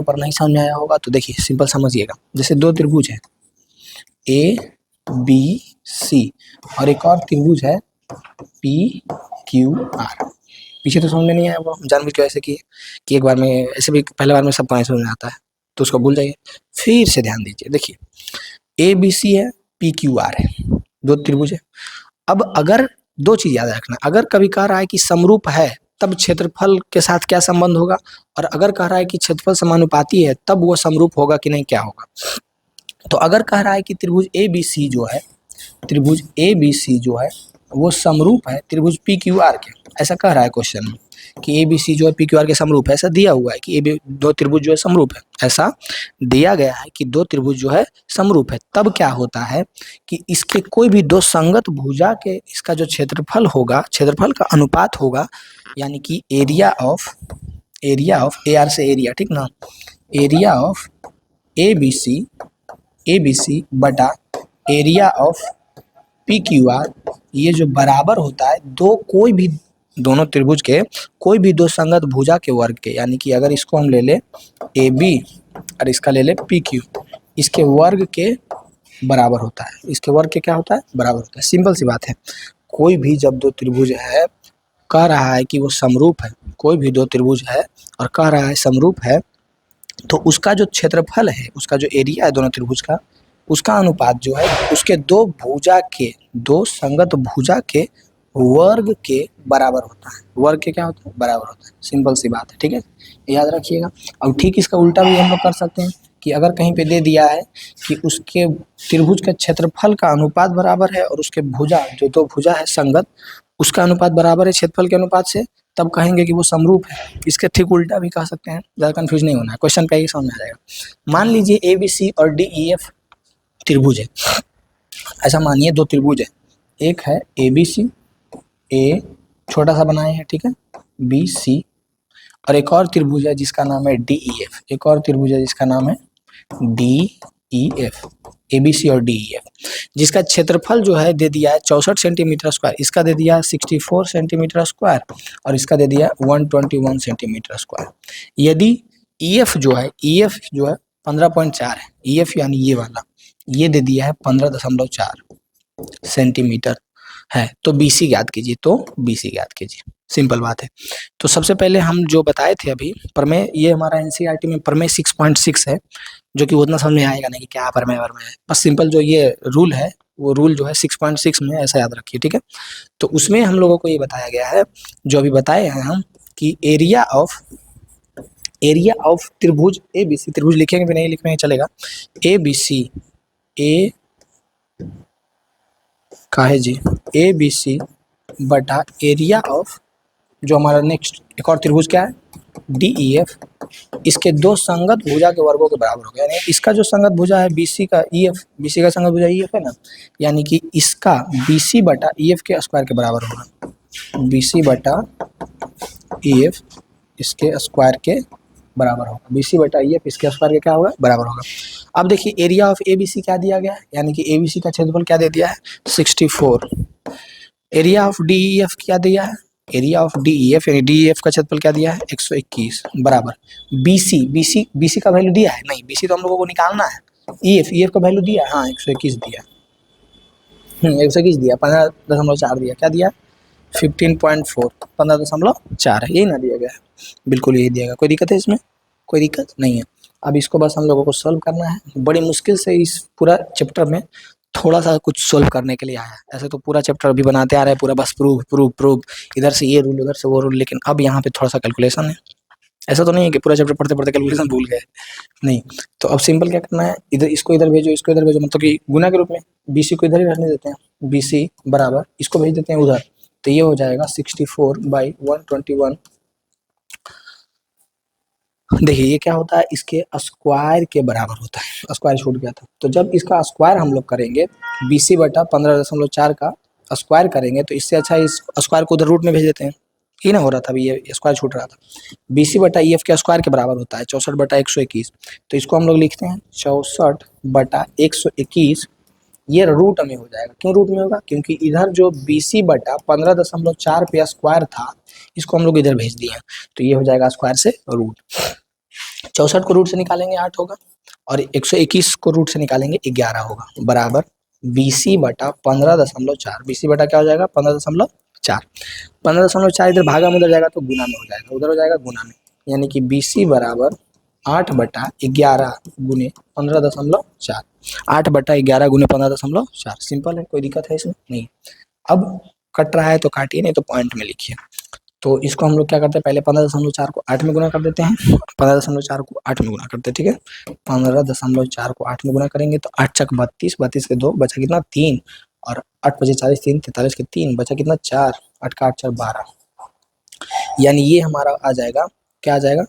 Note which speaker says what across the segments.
Speaker 1: पर नहीं समझ में आया होगा तो देखिए सिंपल समझिएगा। जैसे दो त्रिभुज है ए बी सी और एक और त्रिभुज है पी क्यू आर। पीछे तो समझ में नहीं आया, वो जानबूझ के ऐसे किए कि एक बार में ऐसे भी पहले बार में सबको नहीं समझ में आता है तो उसको भूल जाइए। फिर से ध्यान दीजिए, देखिए ए बी सी है, पी क्यू आर है, दो त्रिभुज है। अब अगर दो चीज याद रखना, अगर कभी कह रहा है कि समरूप है तब क्षेत्रफल के साथ क्या संबंध होगा, और अगर कह रहा है कि क्षेत्रफल समानुपाती है तब वो समरूप होगा कि नहीं, क्या होगा। तो अगर कह रहा है कि त्रिभुज ए बी सी जो है, त्रिभुज ए बी सी जो है वो समरूप है त्रिभुज पी क्यू आर के, ऐसा कह रहा है क्वेश्चन में कि ए बी सी जो है पी क्यू आर के समरूप है, ऐसा दिया हुआ है कि दो त्रिभुज जो है समरूप है, ऐसा दिया गया है कि दो त्रिभुज जो है समरूप है। तब क्या होता है कि इसके कोई भी दो संगत भुजा के इसका जो क्षेत्रफल होगा, क्षेत्रफल का अनुपात होगा, यानी कि एरिया ऑफ ए आर से एरिया, ठीक ना, area of A B C बटा area of P Q R, ये जो बराबर होता है दो कोई भी दोनों त्रिभुज के कोई भी दो संगत भुजा के वर्ग के, यानी कि अगर इसको हम ले ले ए बी और इसका ले ले पी क्यू, इसके वर्ग के बराबर होता है। इसके वर्ग के क्या होता है, बराबर होता है। सिंपल सी बात है, कोई भी जब दो त्रिभुज है कह रहा है कि वो समरूप है, कोई भी दो त्रिभुज है और कह रहा है समरूप है, तो उसका जो क्षेत्रफल है, उसका जो एरिया है दोनों त्रिभुज का, उसका अनुपात जो है उसके दो भुजा के, दो संगत भुजा के वर्ग के बराबर होता है। वर्ग के क्या होता है, बराबर होता है। सिंपल सी बात है, ठीक है, याद रखिएगा। अब ठीक इसका उल्टा भी हम लोग कर सकते हैं कि अगर कहीं पे दे दिया है कि उसके त्रिभुज का क्षेत्रफल का अनुपात बराबर है और उसके भुजा, जो दो भुजा है संगत, उसका अनुपात बराबर है क्षेत्रफल के अनुपात से, तब कहेंगे कि वो समरूप है। इसके ठीक उल्टा भी कह सकते हैं, ज़्यादा कंफ्यूज नहीं होना है, क्वेश्चन पे ही समझ में आ जाएगा। मान लीजिए ए बी सी और डी ई एफ त्रिभुज है, ऐसा मानिए दो त्रिभुज है, एक है ए बी सी, ए छोटा सा बनाए हैं, ठीक है, बी सी, और एक और त्रिभुज है जिसका नाम है डी ई एफ, एक और त्रिभुज है जिसका नाम है D E F, A B C और डी ई एफ, जिसका क्षेत्रफल जो है दे दिया है 64 सेंटीमीटर स्क्वायर, इसका दे दिया 64 सेंटीमीटर स्क्वायर और इसका दे दिया 121 सेंटीमीटर स्क्वायर। यदि ई एफ जो है 15.4 है, ई एफ यानी ये वाला, ये दे दिया है 15.4 सेंटीमीटर है, तो बी सी ज्ञात कीजिए, तो बी सी ज्ञात कीजिए। सिंपल बात है। तो सबसे पहले हम जो बताए थे अभी प्रमेय, ये हमारा एनसीईआरटी में प्रमेय 6.6 है, जो कि उतना समझ में आएगा नहीं कि क्या प्रमेय है, बस सिंपल जो ये रूल है वो रूल जो है 6.6 में, ऐसा याद रखिए, ठीक है। तो उसमें हम लोगों को ये बताया गया है, जो अभी बताए हैं हम, कि एरिया ऑफ त्रिभुज ए बी सी, त्रिभुज लिखेंगे भी नहीं, लिखने चलेगा, ए बी सी, ए काहे जी, ए बी सी बटा एरिया ऑफ जो हमारा नेक्स्ट एक और त्रिभुज क्या है डी ई एफ, इसके दो संगत भुजा के वर्गों के बराबर हो गया। यानी इसका जो संगत भुजा है बीसी का ई एफ, बीसी का संगत भुजा ई एफ है ना, यानी कि इसका बीसी बटा ई एफ के स्क्वायर के बराबर होगा, बीसी बटा ई एफ इसके स्क्वायर के बराबर होगा, बीसी बटा ई एफ इसके स्क्वायर के क्या होगा, बराबर होगा। अब देखिए area of A B C क्या दिया गया है, यानी कि ए बी सी का क्षेत्रफल क्या दे दिया है 64। Area of D E F क्या दिया है, area of D E F यानी डी ई एफ का क्षेत्रफल क्या दिया है 121 बराबर बीसी का वैल्यू दिया है नहीं, बीसी तो हम लोगों को निकालना है, ई एफ का वैल्यू दिया है, हाँ 121 दिया, 121 दिया, 15.4 दिया, क्या दिया 15.4, 15.4 है, यही ना दिया गया है, बिल्कुल यही दिया गया। कोई दिक्कत है इसमें, कोई दिक्कत नहीं है। अब इसको बस हम लोगों को सॉल्व करना है, बड़ी मुश्किल से इस पूरा चैप्टर में थोड़ा सा कुछ सोल्व करने के लिए आया है। ऐसे तो पूरा चैप्टर अभी बनाते आ रहे हैं पूरा, बस प्रूफ इधर से ये रूल उधर से वो रूल, लेकिन अब यहाँ पे थोड़ा सा कैलकुलेशन है। ऐसा तो नहीं है कि पूरा चैप्टर पढ़ते पढ़ते कैलकुलेशन भूल गए, नहीं। तो अब सिंपल क्या करना है, इधर इसको इधर भेजो, इसको इधर भेजो, मतलब कि गुना के रूप में बीसी को इधर ही रहने देते हैं, बीसी बराबर इसको भेज देते हैं उधर, तो ये हो जाएगा 64/121। देखिए ये क्या होता है, इसके स्क्वायर के बराबर होता है, स्क्वायर छूट गया था, तो जब इसका स्क्वायर हम लोग करेंगे बीसी बटा 15.4 का स्क्वायर करेंगे, तो इससे अच्छा इस स्क्वायर को उधर रूट में भेज देते हैं, ये ना हो रहा था अभी, ये स्क्वायर छूट रहा था। बीसी बटा ई एफ के स्क्वायर के बराबर होता है 64/121, तो इसको हम लोग लिखते हैं 64/121, ये रूट में हो जाएगा। क्यों रूट में होगा, क्योंकि इधर जो बीसी बटा 15.4 पे स्क्वायर था, इसको हम लोग इधर भेज दिए, तो ये हो जाएगा स्क्वायर से रूट। 64 को रूट से निकालेंगे 8 होगा, और 121 को रूट से निकालेंगे 11 होगा, बराबर BC बटा 15.4। BC बटा क्या हो जाएगा 15.4। 15.4 इधर भागा में उधर जाएगा तो गुना में हो जाएगा, उधर हो जाएगा गुना में, यानी कि BC बराबर 8/11 गुने 15.4। 8/11 गुने 15.4। सिंपल है, कोई दिक्कत है इसमें नहीं। अब कट रहा है तो काटिए, नहीं तो पॉइंट में लिखिए। तो इसको हम लोग क्या करते हैं, पहले 15.4 को 8 में गुना कर देते हैं, 15.4 को 8 में गुना करते हैं, ठीक है। 15.4 को 8 में गुना करेंगे तो 8 चक 32, 32 के 2 बचा कितना 3, और 8 बचे 40, 3 43 के 3 बचा कितना 4, 8 का 8 4 12, यानी ये हमारा आ जाएगा, क्या आ जाएगा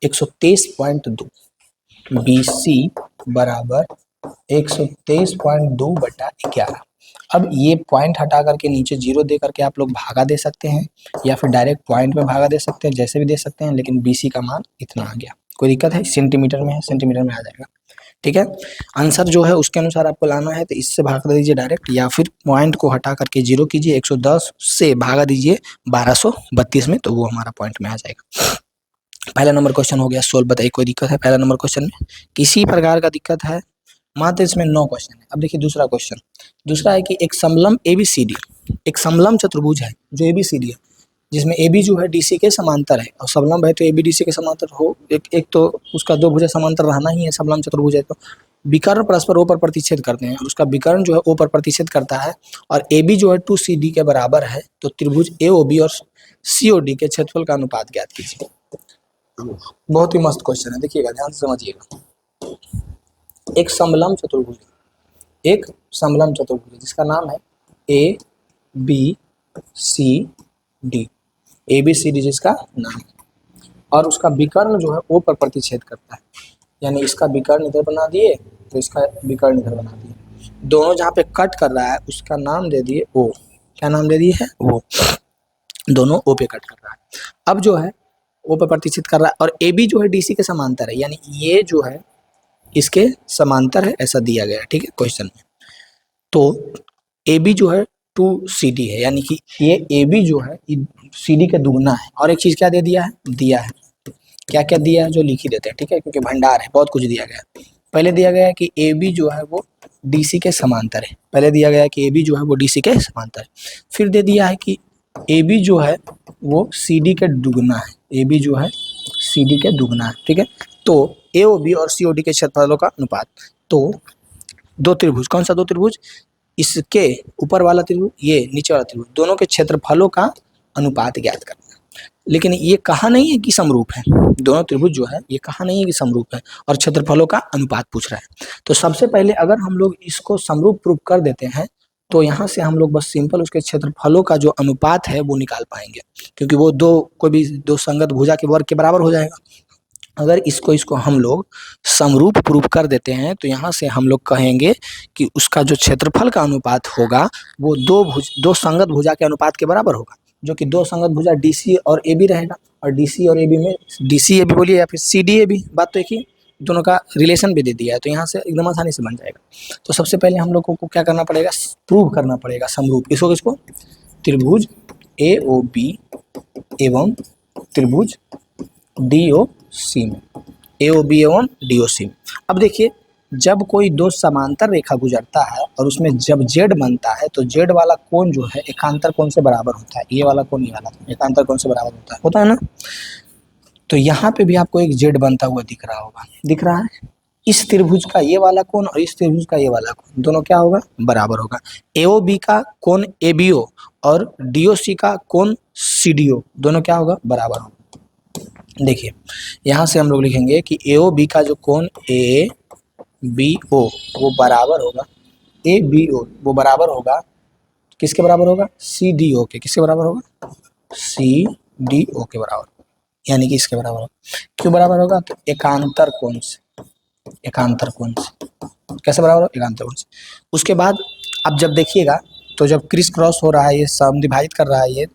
Speaker 1: 123.2। BC बराबर 123.2/11। अब ये पॉइंट हटा करके नीचे जीरो दे करके आप लोग भागा दे सकते हैं, या फिर डायरेक्ट पॉइंट में भागा दे सकते हैं, जैसे भी दे सकते हैं, लेकिन BC का मान इतना आ गया। कोई दिक्कत है, सेंटीमीटर में है, सेंटीमीटर में आ जाएगा, ठीक है। आंसर जो है उसके अनुसार आपको लाना है, तो इससे भागा दीजिए डायरेक्ट, या फिर पॉइंट को हटा करके जीरो कीजिए, 110 से भागा दीजिए 1232 में, तो वो हमारा पॉइंट में आ जाएगा। पहला नंबर क्वेश्चन हो गया सोल्व। बताइए कोई दिक्कत है पहला नंबर क्वेश्चन में, किसी प्रकार का दिक्कत है? मात्र इसमें 9 क्वेश्चन है। अब देखिए दूसरा क्वेश्चन, दूसरा है कि एक समलंब ABCD, एक समलंब चतुर्भुज है जो ABCD है, जिसमें AB जो है DC के समांतर है, और समलंब है तो AB DC के समांतर हो, एक तो उसका दो भुजा समांतर रहना ही है, समलंब चतुर्भुज है तो विकर्ण परस्पर O पर प्रतिच्छेद करते हैं, और उसका विकर्ण जो है O पर प्रतिच्छेद करता है, और AB जो है 2CD के बराबर है, तो त्रिभुज AOB और COD के क्षेत्रफल का अनुपात ज्ञात कीजिए। बहुत ही मस्त क्वेश्चन है, देखिएगा ध्यान से समझिएगा। एक समलंब चतुर्भुज, एक समलंब चतुर्भुज जिसका नाम है ABCD, ABCD जिसका नाम है, और उसका विकर्ण जो है O पर प्रतिच्छेद करता है, यानी इसका विकर्ण इधर बना दिए तो इसका विकर्ण इधर बना दिए, दोनों जहाँ पे कट कर रहा है उसका नाम दे दिए O। क्या नाम दे दिए है O, दोनों O पे कट कर रहा है। अब जो है O पे प्रतिच्छेद कर रहा है, और AB जो है DC के समांतर है, यानी ये जो है इसके समांतर है, ऐसा दिया गया है, ठीक है क्वेश्चन में। तो AB जो है 2CD है, यानी कि ये AB जो है CD के दुगना है, और एक चीज क्या दे दिया है, दिया है, क्या क्या दिया है जो लिख ही देते हैं, ठीक है, क्योंकि भंडार है, बहुत कुछ दिया गया है। पहले दिया गया है कि AB जो है वो DC के समांतर है, पहले दिया गया है कि AB जो है वो DC के समांतर है, फिर दे दिया है कि AB जो है वो CD के दुगना है, AB जो है CD के दुगना है, ठीक है। तो AOB और COD के क्षेत्रफलों का अनुपात, तो दो त्रिभुज, कौन सा दो त्रिभुज, इसके ऊपर वाला त्रिभुज, ये नीचे वाला त्रिभुज, दोनों के क्षेत्रफलों का अनुपात ज्ञात करना। लेकिन ये कहा नहीं है कि समरूप है, दोनों त्रिभुज जो है ये कहा नहीं है कि समरूप है, और क्षेत्रफलों का अनुपात पूछ रहा है। तो सबसे पहले अगर हम लोग इसको समरूप प्रूफ कर देते हैं, तो यहाँ से हम लोग बस सिंपल उसके क्षेत्रफलों का जो अनुपात है वो निकाल पाएंगे, क्योंकि वो दो कोई भी दो संगत भुजा के वर्ग के बराबर हो जाएगा। अगर इसको हम लोग समरूप प्रूफ कर देते हैं, तो यहाँ से हम लोग कहेंगे कि उसका जो क्षेत्रफल का अनुपात होगा वो दो संगत भुजा के अनुपात के बराबर होगा, जो कि दो संगत भुजा DC और AB रहेगा, और DC और AB में DC AB बोलिए या फिर CD AB, बात तो एक ही, दोनों का रिलेशन भी दे दिया है, तो यहाँ से एकदम आसानी से बन जाएगा। तो सबसे पहले हम लोग को क्या करना पड़ेगा, प्रूव करना पड़ेगा समरूप, किसको त्रिभुज AOB एवं त्रिभुज DOC में, AOB एवं DOC में। अब देखिए जब कोई दो समांतर रेखा गुजरता है और उसमें जब Z बनता है, तो Z वाला कोण जो है एकांतर कोण से बराबर होता है, ये वाला कोण, ये वाला एकांतर कोण से बराबर होता है ना। तो यहाँ पे भी आपको एक Z बनता हुआ दिख रहा होगा, दिख रहा है, इस त्रिभुज का ये वाला कोण और इस त्रिभुज का ये वाला कोण दोनों क्या होगा, बराबर होगा। AOB का कोण ABO और DOC का कोण CDO दोनों क्या होगा, बराबर होगा। देखिए यहाँ से हम लोग लिखेंगे कि AOB का जो कोण ABO वो बराबर होगा, ABO वो बराबर होगा किसके बराबर होगा, CDO के, किसके बराबर होगा, CDO के बराबर, यानी कि इसके बराबर होगा। क्यों बराबर होगा, तो एकांतर कोण से, एकांतर कोण से कैसे बराबर होगा, एकांतर कोण से। उसके बाद अब जब देखिएगा तो जब क्रिस क्रॉस हो रहा है, ये समद्विभाजित कर रहा है, ये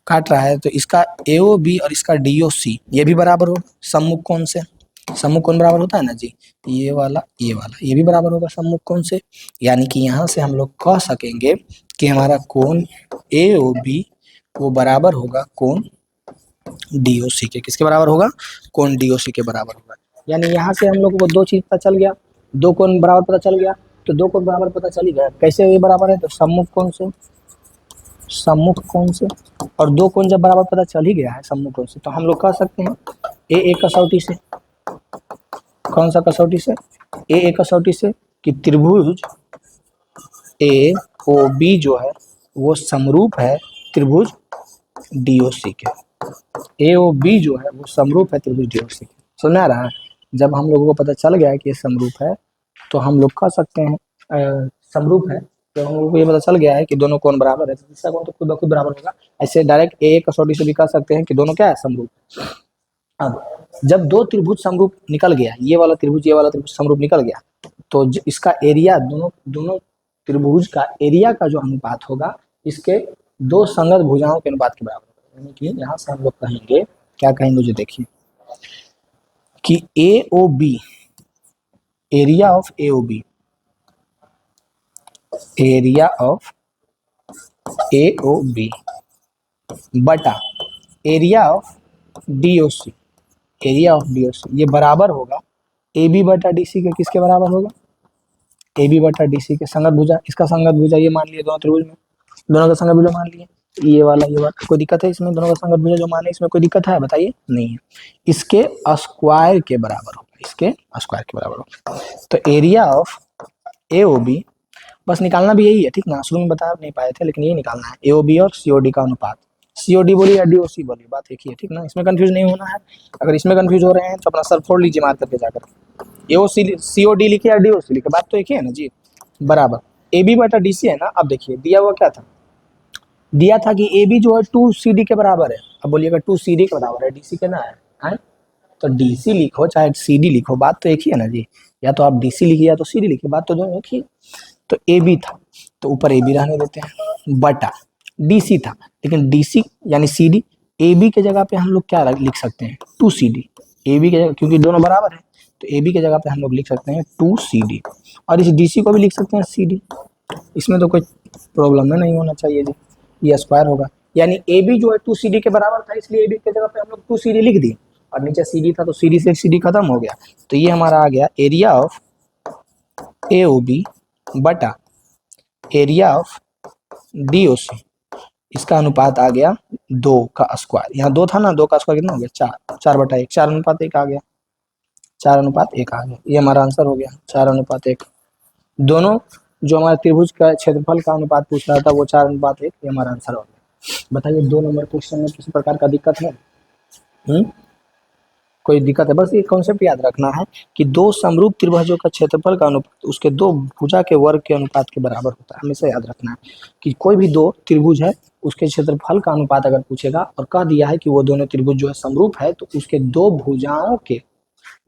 Speaker 1: काट रहा है, तो इसका AOB और इसका DOC ये भी बराबर होगा सम्मुख कोण से। सम्मुख कोण बराबर होता है ना जी, ये वाला ये भी बराबर होगा सम्मुख कोण से, यानी कि यहाँ से हम लोग कह सकेंगे कि हमारा कोण AOB वो बराबर होगा कोण DOC के किसके बराबर होगा, कोण DOC के बराबर होगा। यानी यहाँ से हम लोगों को दो चीज पता चल गया, दो कोण बराबर पता चल गया, तो दो कोण बराबर पता चल ही गया। कैसे ये बराबर है, तो सम्मुख कोण से, सम्मुख कोण से, और दो कोण जब बराबर पता चल ही गया है सम्मुख कोण से, तो हम लोग कह सकते हैं ए कसौटी से, कौन सा कसौटी से, ए कसौटी से, कि त्रिभुज AOB जो है वो समरूप है त्रिभुज DOC के। AOB जो है वो समरूप है त्रिभुज DOC के। समझ आ रहा है। जब हम लोगों को पता चल गया कि ये समरूप है, तो हम लोग कह सकते हैं समरूप है, तो हम लोगों को ये पता चल गया है कि दोनों कोण बराबर है, तो तीसरा कोण तो खुद ब खुद बराबर होगा। ऐसे डायरेक्ट ए कसौटी से भी कह सकते हैं कि दोनों क्या है, समरूप। अब जब दो त्रिभुज समरूप निकल गया, ये वाला त्रिभुज समरूप निकल गया, तो इसका एरिया, दोनों दोनों त्रिभुज का एरिया का जो अनुपात होगा, इसके दो संगत भुजाओं के अनुपात के बराबर होगा। यानी कि यहाँ से हम लोग कहेंगे, क्या कहेंगे, जो देखिए कि AOB, area of AOB, area of AOB बटा area of DOC, area of DOC, ये बराबर होगा AB बटा DC के। किसके बराबर होगा, AB बटा DC के। संगत भुजा, इसका संगत भुजा ये मान लिए दोनों त्रिभुज में, दोनों का संगत भुजा मान लिए, ये वाला ये वाला, कोई दिक्कत है इसमें, दोनों का संगत भुजा जो माने, इसमें कोई दिक्कत है, बताइए, नहीं है। इसके स्क्वायर के बराबर होगा, इसके स्क्वायर के बराबर होगा। तो एरिया ऑफ AOB, बस निकालना भी यही है, ठीक ना, शुरू में बता नहीं पाए थे, लेकिन ये निकालना है, AOB और COD का अनुपात। COD बोलिए या DOC बोलिए, बात एक ही है, ठीक ना, इसमें कंफ्यूज नहीं होना है। अगर इसमें कंफ्यूज हो रहे हैं तो अपना सर फोड़ लीजिए मार करके जाकर, COD लिखे या DOC लिखे, बात तो एक ही है ना जी, बराबर। AB बटा DC है ना। अब देखिए दिया हुआ क्या था, दिया था कि AB जो है 2CD के बराबर है। अब बोलिएगा 2CD के बराबर है, DC के ना है, तो DC लिखो चाहे CD लिखो, बात तो एक ही है ना जी। या तो आप DC लिखिए या तो CD लिखिए, बात तो दोनों एक ही है। तो AB था, तो ऊपर AB रहने देते हैं, बटा DC था, लेकिन DC यानी CD, AB के जगह पे हम लोग क्या लिख सकते हैं, 2CD। AB के जगह, क्योंकि दोनों बराबर है, तो AB के जगह पे हम लोग लिख सकते हैं 2CD, और इस DC को भी लिख सकते हैं CD। इसमें तो कोई प्रॉब्लम नहीं होना चाहिए जी, ये स्क्वायर होगा। यानी AB जो है 2CD के बराबर था, इसलिए AB के जगह पे हम लोग 2CD लिख दिए, और नीचे CD था तो CD से CD खत्म हो गया। तो ये हमारा आ गया एरिया ऑफ AOB बटा एरिया ऑफ DOC, इसका अनुपात आ गया 2 का स्क्वायर। यहाँ 2 था ना, 2 का स्क्वायर कितना हो गया, 4, 4/1, 4:1 आ गया, 4:1 आ गया। ये हमारा आंसर हो गया, 4:1। दोनों जो हमारे त्रिभुज का क्षेत्रफल का अनुपात पूछ रहा था वो 4:1, ये हमारा आंसर हो गया। बताइए 2 नंबर क्वेश्चन में किसी प्रकार का दिक्कत है? कोई दिक्कत है? बस ये कॉन्सेप्ट याद रखना है कि दो समरूप त्रिभुजों का क्षेत्रफल का अनुपात उसके दो भुजा के वर्ग के अनुपात के बराबर होता है। हमेशा याद रखना है कि कोई भी दो त्रिभुज है, उसके क्षेत्रफल का अनुपात अगर पूछेगा और कह दिया है कि वो दोनों त्रिभुज जो है समरूप है, तो उसके दो भुजाओं के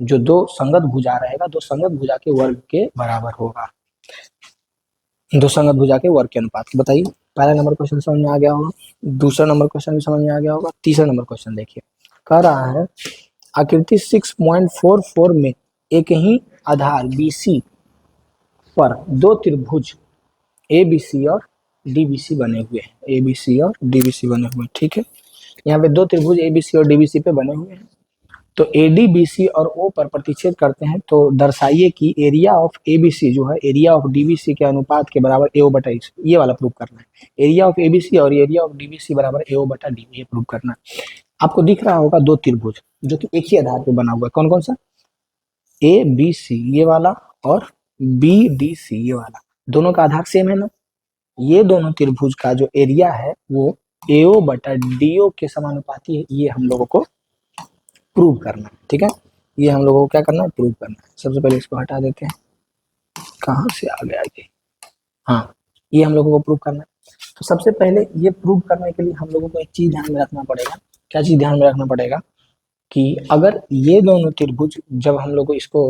Speaker 1: जो दो संगत भुजा रहेगा, दो संगत भुजा के वर्ग के बराबर होगा, दो संगत भुजा के वर्ग के अनुपात। बताइए पहला नंबर क्वेश्चन समझ में आ गया होगा, दूसरा नंबर क्वेश्चन भी समझ में आ गया होगा, तीसरा नंबर क्वेश्चन देखिए, कह रहा है आकृति 6.44 में एक ही आधार BC पर दो त्रिभुज ABC और DBC बने हुए हैं, ABC और DBC बने हुए हैं, ठीक है। यहाँ पे दो त्रिभुज ABC और DBC पे बने हुए हैं, तो AD BC और O पर प्रतिच्छेद करते हैं, तो दर्शाइए कि एरिया ऑफ ABC जो है एरिया ऑफ DBC के अनुपात के बराबर AO बटा AC, ये वाला प्रूव करना है। एरिया ऑफ ABC और एरिया ऑफ DBC बराबर AO बटा D, ये प्रूव करना है। आपको दिख रहा होगा दो त्रिभुज जो कि एक ही आधार पे बना हुआ है, कौन कौन सा, ABC ये वाला और BDC ये वाला, दोनों का आधार सेम है ना। ये दोनों त्रिभुज का जो एरिया है वो AO बटा DO के समानुपाती है, ये हम लोगों को प्रूव करना है, ठीक है। ये हम लोगों को क्या करना है, प्रूव करना है। सबसे पहले इसको हटा देते हैं, कहाँ से आ गया ये, हाँ, ये हम लोगों को प्रूव करना है। तो सबसे पहले ये प्रूव करने के लिए हम लोगों को एक चीज ध्यान में रखना पड़ेगा। क्या चीज ध्यान में रखना पड़ेगा कि अगर ये दोनों त्रिभुज जब हम लोग को इसको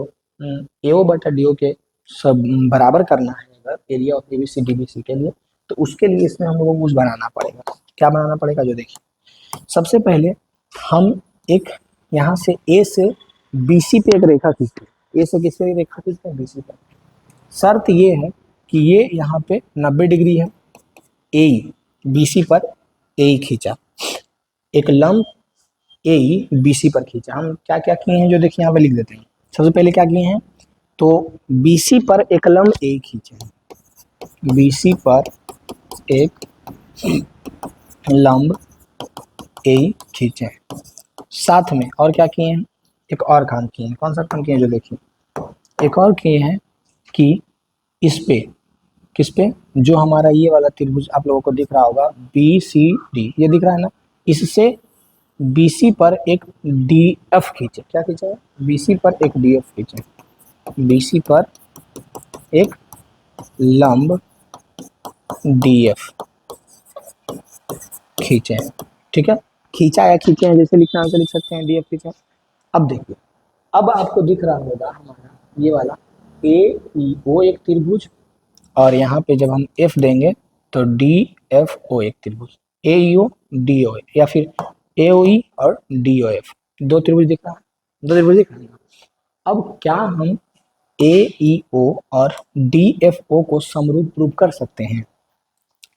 Speaker 1: AO बटा DO के सब बराबर करना है, अगर एरिया ऑफ ABC DBC के लिए, तो उसके लिए इसमें हम लोगों को कुछ बनाना पड़ेगा। क्या बनाना पड़ेगा, जो देखिए सबसे पहले हम एक यहाँ से A से BC पे एक रेखा खींचते हैं, A से किस पे रेखा खींचते हैं, BC पे। शर्त ये है कि ये यहाँ पे 90 डिग्री है, AE BC पर AE खींचा, एक लंब ए बी सी पर खींचा। हम क्या क्या किए हैं जो देखिए यहाँ पे लिख देते हैं। सबसे पहले क्या किए हैं, तो बी सी पर एक लंब ए खींचे हैं, बी सी पर एक लंब ए खींचे हैं। साथ में और क्या किए हैं, एक और काम किए हैं। कौन सा काम किए हैं जो देखिए, एक और किए हैं कि इस पे, किस पे, जो हमारा ये वाला त्रिभुज आप लोगों को दिख रहा होगा बी सी डी, ये दिख रहा है ना, इससे बी सी पर एक डी एफ खींचे। क्या खींचे, बी सी पर एक डी एफ खींचे, बी सी पर एक लंब डी एफ खींचे हैं। ठीक है, खींचा या खींचे हैं जैसे लिखना है वैसे लिख सकते हैं, डी एफ खींचे। अब देखिए, अब आपको दिख रहा होगा हमारा ये वाला ए ई ओ एक त्रिभुज, और यहाँ पे जब हम एफ देंगे तो डी एफ ओ एक त्रिभुज, ए ई ओ डी ओ, या फिर ए ओ ई और डी ओ एफ, दो त्रिभुज दिख रहा है, दो त्रिभुज दिख रहा है। अब क्या हम ए ई ओ और डी एफ ओ को समरूप प्रूव कर सकते हैं,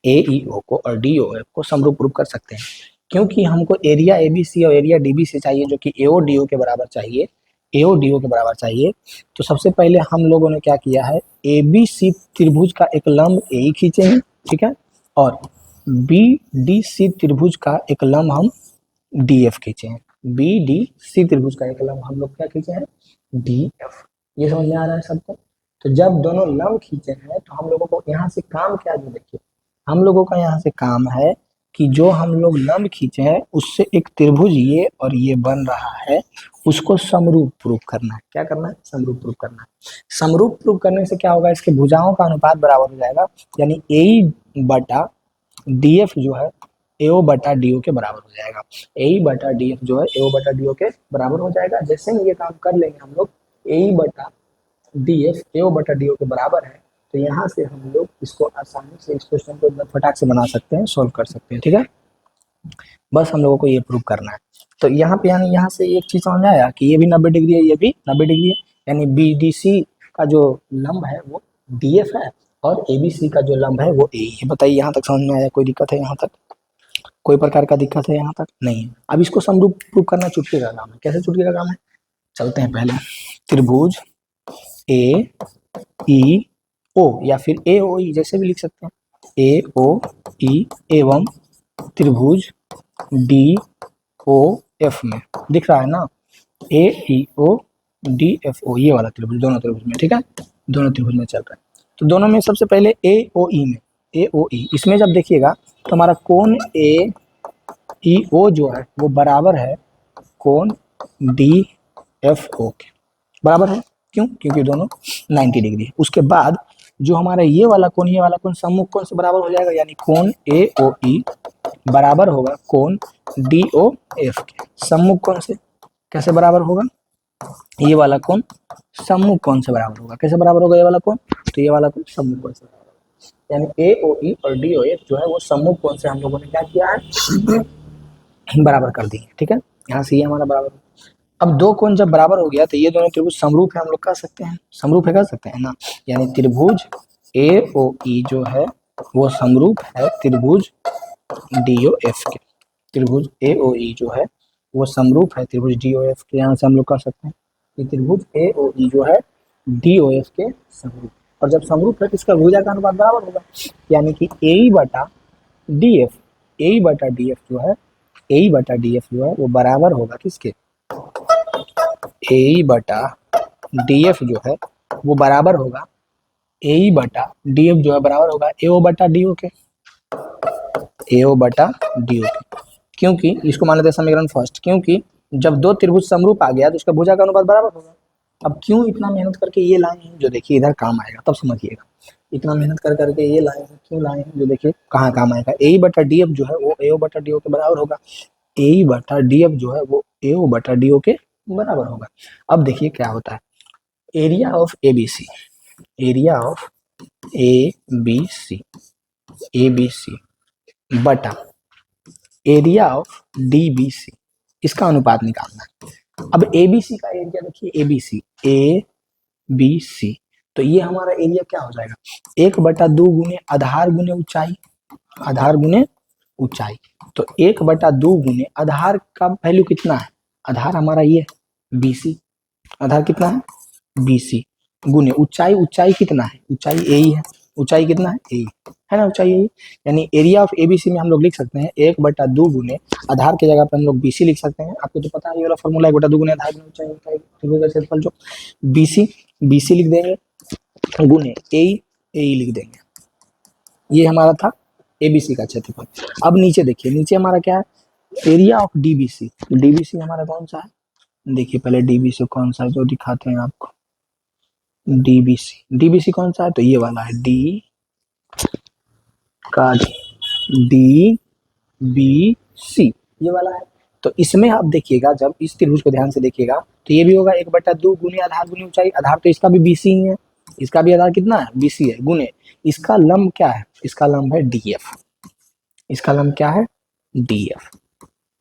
Speaker 1: ए ई ओ को और डी ओ एफ को समरूप प्रूव कर सकते हैं, क्योंकि हमको एरिया ए बी सी और एरिया डी बी सी चाहिए, जो कि ए ओ डी ओ के बराबर चाहिए, ए ओ डी ओ के बराबर चाहिए। तो सबसे पहले हम लोगों ने क्या किया है, ए बी सी त्रिभुज का एक लंब ए खींचे हैं, ठीक है, और बी डी सी त्रिभुज का एक लंब हम डी एफ खींचे हैं, बी डी सी त्रिभुज का एक लंब हम लोग क्या खींचे हैं, डी एफ। ये समझ में आ रहा है सबको। तो जब दोनों लंब खींचे हैं तो हम लोगों को यहाँ से काम क्या, जो देखिए हम लोगों का यहाँ से काम है कि जो हम लोग लंब खींचे हैं उससे एक त्रिभुज ये और ये बन रहा है, उसको समरूप प्रूफ करना है। क्या करना है, समरूप प्रूफ करना है। समरूप प्रूफ करने से क्या होगा, इसके भुजाओं का अनुपात बराबर हो जाएगा, यानी ए बटा डी एफ जो है एओ बटा डी ओ के बराबर हो जाएगा, ए बटा डी एफ जो है एओ बटा डी ओ के बराबर हो जाएगा। जैसे ही ये काम कर लेंगे हम लोग, ए बटा डी एफ एओ बटा डी ओ के बराबर है, तो यहाँ से हम लोग इसको आसानी से, इस क्वेश्चन को फटाक से बना सकते हैं, सोल्व कर सकते हैं। ठीक है, बस हम लोगों को ये प्रूव करना है। तो यहाँ पे यानी यहाँ से एक चीज समझ आया कि ये भी 90 डिग्री है, ये भी 90 डिग्री है, यानी बी डी सी का जो लंब है वो डी एफ है और ए बी सी का जो लंब है वो ए है। बताइए यहाँ तक समझ में आया, कोई दिक्कत है यहाँ तक, कोई प्रकार का दिक्कत है यहाँ तक नहीं है। अब इसको समरूप प्रूव करना चुटकी का काम है। कैसे चुटकी का काम है, चलते हैं पहले। त्रिभुज ए ई ओ या फिर ए ओ ई जैसे भी लिख सकते हैं, ए ओ ई एवं त्रिभुज डी ओ एफ में दिख रहा है ना, ए ई ओ डी एफ ओ, ये वाला त्रिभुज, दोनों त्रिभुज में। ठीक है, दोनों त्रिभुज में चल रहा है। तो दोनों में सबसे पहले ए ओ ई में, ए ओ ई इसमें जब देखिएगा तो हमारा कोण ए ई ओ जो है वो बराबर है कोण डी एफ ओ के बराबर है। क्यों, क्योंकि दोनों 90 डिग्री है। उसके बाद जो हमारा ये वाला कोण सम्मुख कोण से बराबर हो जाएगा, यानी कोण ए ओ ई बराबर होगा कोण डी ओ एफ के सम्मुख कोण से। कैसे बराबर होगा, ये वाला कोण सम्मुख कोण से बराबर होगा। कैसे बराबर होगा ये वाला कोण, तो ये वाला कोण सम्मुख कोण से बराबर होगा, यानी ए ओ ई और डी ओ एफ जो है वो सम्मुख कोण से हम लोगों ने क्या किया है, बराबर कर दिए। ठीक है, यहाँ से ये हमारा बराबर। अब दो कोण जब बराबर हो गया तो ये दोनों त्रिभुज समरूप है, हम लोग कह सकते हैं, समरूप है कह सकते हैं ना, यानी त्रिभुज ए ओ ई जो है वो समरूप है त्रिभुज डी ओ एफ के। त्रिभुज ए ओ ई जो है वो समरूप है त्रिभुज डी ओ एफ के। यहाँ से हम लोग कह सकते हैं कि त्रिभुज ए ओ ई जो है डी ओ एफ के समरूप, और जब समरूप है तो इसका भुजा का अनुपात बराबर होगा, यानी कि ए बटा डी एफ, ए बटा डी एफ जो है, ए बटा डी एफ जो है वो बराबर होगा किसके, ए बटा डी एफ जो है वो बराबर होगा, ए बटा डी एफ जो है बराबर होगा एओ बटा डी ओ के, एओ बटा डी ओ के। क्योंकि इसको मान लेते हैं समीकरण फर्स्ट, क्योंकि जब दो त्रिभुज समरूप आ गया तो उसका भुजा का अनुपात बराबर होगा। अब क्यों इतना मेहनत करके ये लाए हैं, जो देखिए इधर काम आएगा तब समझिएगा। इतना मेहनत कर करके ये लाए हैं, क्यों लाए हैं, जो देखिए कहाँ काम आएगा। ए बटा डी एफ जो है वो एओ बटा डी ओ के बराबर होगा, ए बटा डी एफ जो है वो एओ बटा डी ओ के बराबर होगा। अब देखिए क्या होता है, area of A B C, area of A B C, A B C बटा area of D B C, इसका अनुपात निकालना है। अब ए बी सी का एरिया देखिए, ए बी सी, ए बी सी, तो ये हमारा एरिया क्या हो जाएगा, 1/2 गुने आधार गुने ऊंचाई, आधार गुने ऊंचाई। तो 1/2 गुने आधार का वैल्यू कितना है, आधार हमारा ये BC, आधार कितना है BC, गुने ऊंचाई, ऊंचाई कितना है, ऊंचाई ए ही है, ऊंचाई कितना है ए है ना, ऊंचाई ए, यानी एरिया ऑफ ABC में हम लोग लिख सकते हैं 1/2 गुने आधार की जगह पर हम लोग BC लिख सकते हैं। आपको तो पता है ये वाला फॉर्मूला 1/2 गुने आधार गुने ऊंचाई होता है, त्रिभुज का क्षेत्रफल जो BC लिख देंगे गुने ए लिख देंगे। ये हमारा था ABC का क्षेत्रफल। अब नीचे देखिए, नीचे हमारा क्या है एरिया ऑफ DBC हमारा कौन सा है, देखिए पहले DBC कौन सा है जो दिखाते हैं आपको, DBC कौन सा है, तो ये वाला है D का DBC ये वाला है। तो इसमें आप देखिएगा, जब इस त्रिभुज को ध्यान से देखिएगा तो ये भी होगा 1/2 गुने आधार गुने ऊंचाई, आधार तो इसका भी BC ही है, इसका भी आधार कितना है BC है, गुने इसका लंब क्या है, इसका लंब है DF, इसका लंब क्या है DF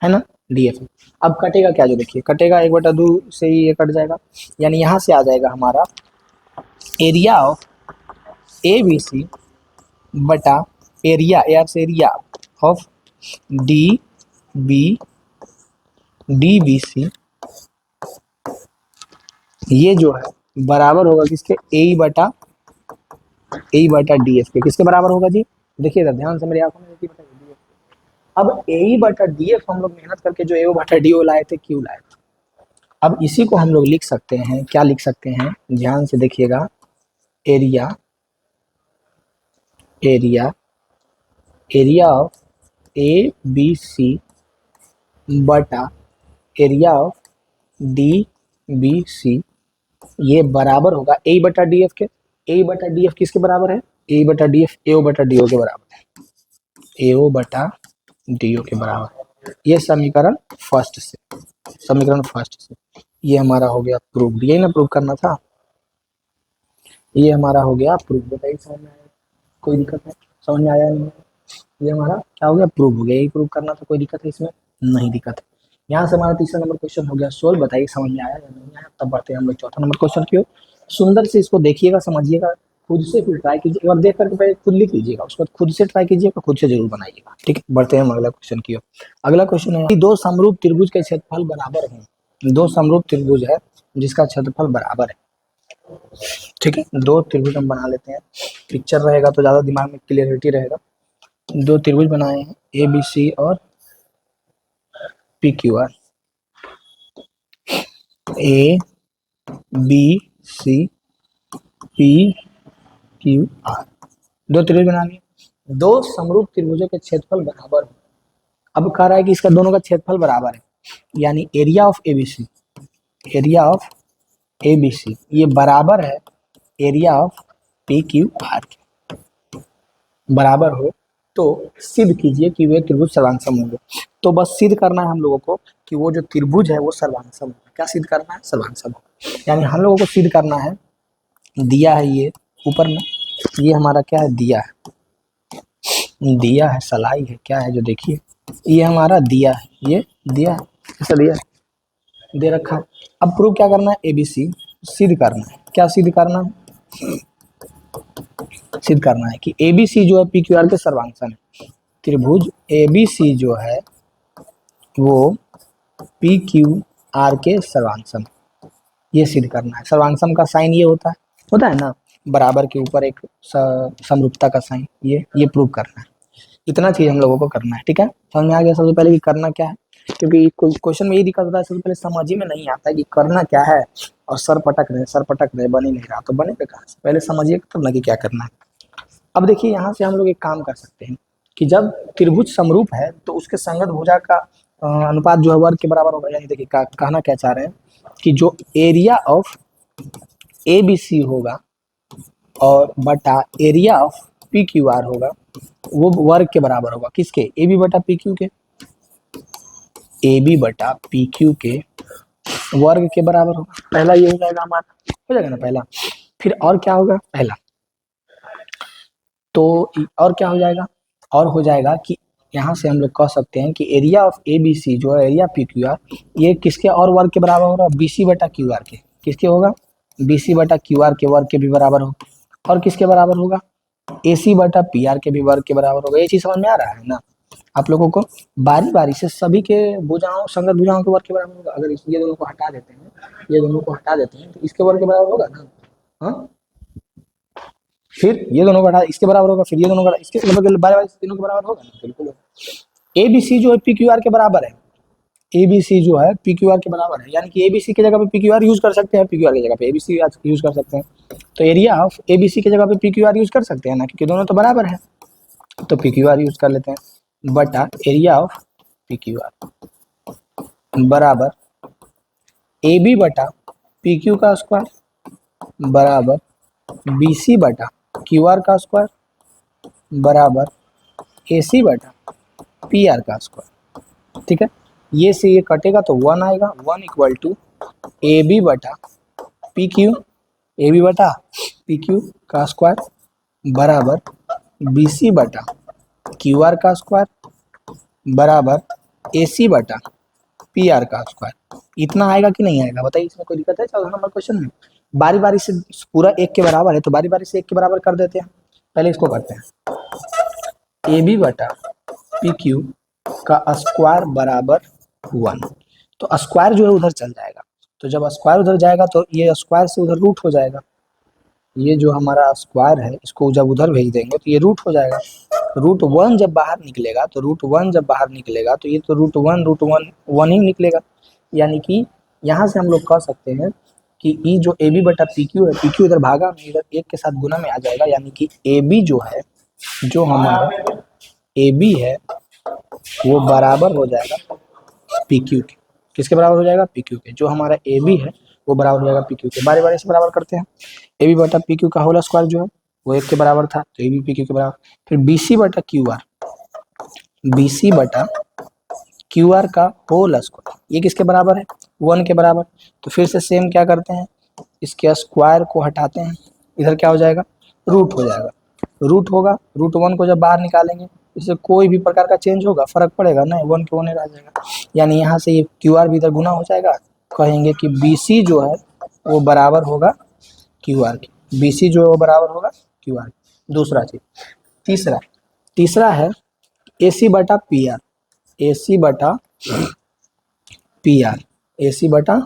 Speaker 1: है ना, DF। अब कटेगा क्या, जो देखिए कटेगा 1/2 से ही ये कट जाएगा, यानी यहाँ से आ जाएगा हमारा एरिया ऑफ ABC बटा एरिया से एरिया ऑफ DBC, ये जो है बराबर होगा किसके A बटा DF के, किसके बराबर होगा जी, देखिए ध्यान से मेरी आंखों में देखिए, अब A बटा DF हम लोग मेहनत करके जो A बटा DO लाए थे, क्यों लाए थे। अब इसी को हम लोग लिख सकते हैं, क्या लिख सकते हैं, ध्यान से देखिएगा, एरिया ऑफ ABC बटा एरिया ऑफ DBC, ये बराबर होगा A बटा DF के। A बटा DF किसके बराबर है, A बटा DF AO बटा DO के बराबर है, AO बटा DO के बराबर है। ये समीकरण फर्स्ट से ये हमारा हो गया प्रूफ, यही ना प्रूफ करना था, ये हमारा हो गया प्रूफ। बताइए समझ में आया, कोई दिक्कत है, समझ में आया नहीं, ये हमारा क्या हो गया प्रूफ हो गया, यही प्रूफ करना था, कोई दिक्कत है इसमें, नहीं दिक्कत है। यहाँ से हमारा तीसरा नंबर क्वेश्चन हो गया सोल्व। बताइए समझ में आया या नहीं आया, तब बढ़ते हैं हम लोग चौथा नंबर क्वेश्चन की ओर। सुंदर से इसको देखिएगा, समझिएगा, खुद से फिर ट्राई कीजिए, एक बार देख करके पहले खुद लिख लीजिएगा, उसके बाद खुद से ट्राई कीजिएगा, खुद से जरूर बनाइएगा, ठीक है। बढ़ते हैं हम अगला क्वेश्चन की ओर। अगला क्वेश्चन है, दो समरूप त्रिभुज के क्षेत्रफल बराबर हैं, दो समरूप त्रिभुज है जिसका क्षेत्रफल बराबर है, ठीक है। दो त्रिभुज हम बना लेते हैं, पिक्चर रहेगा तो ज्यादा दिमाग में क्लियरिटी रहेगा। दो त्रिभुज बनाए हैं ABC और PQR, ABC PQR, दो त्रिभुज बना लिए, दो समरूप त्रिभुजों के क्षेत्रफल बराबर हो। अब कह रहा है कि इसका दोनों का क्षेत्रफल बराबर है, यानी एरिया ऑफ ABC ये बराबर है एरिया ऑफ PQR के, बराबर हो तो सिद्ध कीजिए कि वे त्रिभुज सर्वांगसम होंगे। तो बस सिद्ध करना है हम लोगों को कि वो जो त्रिभुज है वो सर्वांगसम होगा। क्या सिद्ध करना है, सर्वांगसम होगा, यानी हम लोगों को सिद्ध करना है, दिया है ये ऊपर में, ये हमारा क्या है, दिया है सलाई है, क्या है जो देखिए, ये हमारा दिया है, ये दिया है, ऐसा दिया दे रखा है। अब प्रूव क्या करना है, ABC सिद्ध करना है। क्या सिद्ध करना है, सिद्ध करना है कि ABC जो है PQR के सर्वांगसम है, त्रिभुज ABC जो है वो PQR के सर्वांगसम, ये सिद्ध करना है। सर्वांगसम का साइन ये होता है ना, बराबर के ऊपर एक समरूपता का साइन, ये प्रूव करना है। इतना चीज हम लोगों को करना है, ठीक है। समझ में आ गया सबसे पहले कि करना क्या है, क्योंकि क्वेश्चन में यही दिक्कत होता है, सबसे पहले समझ ही में नहीं आता है कि करना क्या है, और सर पटक रहे बन ही नहीं रहा, तो बनेगा कहाँ से, पहले समझिए तब ना कि क्या करना है। अब देखिए यहाँ से हम लोग एक काम कर सकते हैं कि जब त्रिभुज समरूप है तो उसके संगत भुजा का अनुपात जो है वर्ग के बराबर होगा। यानी देखिए कहना क्या चाह रहे हैं कि जो एरिया ऑफ ABC होगा और बटा एरिया ऑफ PQR होगा वो वर्ग के बराबर होगा, किसके, AB बटा PQ के, AB बटा PQ के वर्ग के बराबर होगा। पहला ये हो जाएगा हमारा, हो जाएगा ना पहला। फिर और क्या होगा, पहला तो और क्या हो जाएगा, और हो जाएगा कि यहाँ से हम लोग कह सकते हैं कि एरिया ऑफ ABC जो है एरिया PQR ये किसके और वर्ग के बराबर होगा, BC बटा QR के, किसके होगा, BC बटा QR के वर्ग के भी बराबर होगा। और किसके बराबर होगा, AC बटा PR के भी वर्ग के बराबर होगा। ये चीज समझ में आ रहा है ना। आप लोगों को बारी बारी से सभी के भुजाओं संगत भुजाओं के वर्ग के बराबर होगा। अगर ये दोनों को हटा देते हैं, ये दोनों को हटा देते हैं तो इसके वर्ग के बराबर होगा ना। हाँ, फिर ये दोनों का इसके बराबर होगा, फिर ये दोनों का इसके लगभग बारी बारी से तीनों के बराबर होगा ना, बिल्कुल। ए बी सी जो है पी क्यू आर के बराबर है, ए बी सी जो है पी क्यू आर के बराबर है, यानी कि ए बी सी की जगह पे पी क्यू आर यूज कर सकते हैं, पी क्यू आर की जगह पे ए बी सी यूज कर सकते हैं। तो area of A B C की जगह पे पी क्यू आर यूज कर सकते हैं ना, क्योंकि दोनों तो बराबर है, तो पी क्यू आर यूज कर लेते हैं, बटा area of P Q are बराबर ए बी बटा पी क्यू का स्क्वायर बराबर बी सी बटा क्यू आर का स्क्वायर बराबर ए सी बटा पी आर का स्क्वायर। ठीक है, ये से ये कटेगा तो 1 आएगा, 1 इक्वल टू ए बी बटा पी क्यू, ए बी बटा पी क्यू का स्क्वायर बराबर बी सी बटा क्यू आर का स्क्वायर बराबर ए सी बटा पी आर का स्क्वायर। इतना आएगा कि नहीं आएगा बताइए, इसमें कोई दिक्कत है 14 नंबर क्वेश्चन में? बारी बारी से पूरा एक के बराबर है तो बारी बारी से एक के बराबर कर देते हैं। पहले इसको करते हैं, ए बी बटा पी क्यू का स्क्वायर बराबर 1, तो स्क्वायर जो है उधर चल जाएगा, तो जब स्क्वायर उधर जाएगा तो ये स्क्वायर से उधर रूट हो जाएगा, ये जो हमारा स्क्वायर है इसको जब उधर भेज देंगे तो ये रूट हो जाएगा। रूट 1 जब बाहर निकलेगा तो ये तो रूट वन ही निकलेगा, यानी कि यहाँ से हम लोग कह सकते हैं कि ई जो ए बी बटा पी क्यू है, पी क्यू इधर भागा में इधर एक के साथ गुना में आ जाएगा, यानी कि ए बी जो है, जो हमारा ए बी है वो बराबर हो जाएगा पी क्यू के। किसके बराबर हो जाएगा? पी क्यू के। जो हमारा ए बी है वो बराबर हो जाएगा पी क्यू के। बारी बारी से बराबर करते हैं, ए बी बटा पी क्यू का होल स्क्वायर जो है वो 1 के बराबर था, तो ए बी पी क्यू के बराबर। फिर बी सी बटा क्यू आर, बी सी बटा क्यू आर का होल स्क्वायर, ये किसके बराबर है? 1 के बराबर। तो फिर से सेम क्या करते हैं, इसके स्क्वायर को हटाते हैं, इधर क्या हो जाएगा? रूट हो जाएगा। रूट होगा, रूट 1 को जब बाहर निकालेंगे इससे कोई भी प्रकार का चेंज होगा, फर्क पड़ेगा नहीं, 1 के 1 रह जाएगा, यानी यहाँ से ये क्यू आर भी इधर गुना हो जाएगा। कहेंगे कि बी सी जो है वो बराबर होगा क्यू आर के, बी सी जो है वो बराबर होगा क्यू आर। दूसरा चीज, तीसरा है ए सी बटा पी आर, ए सी बटा पी आर, ए सी बटा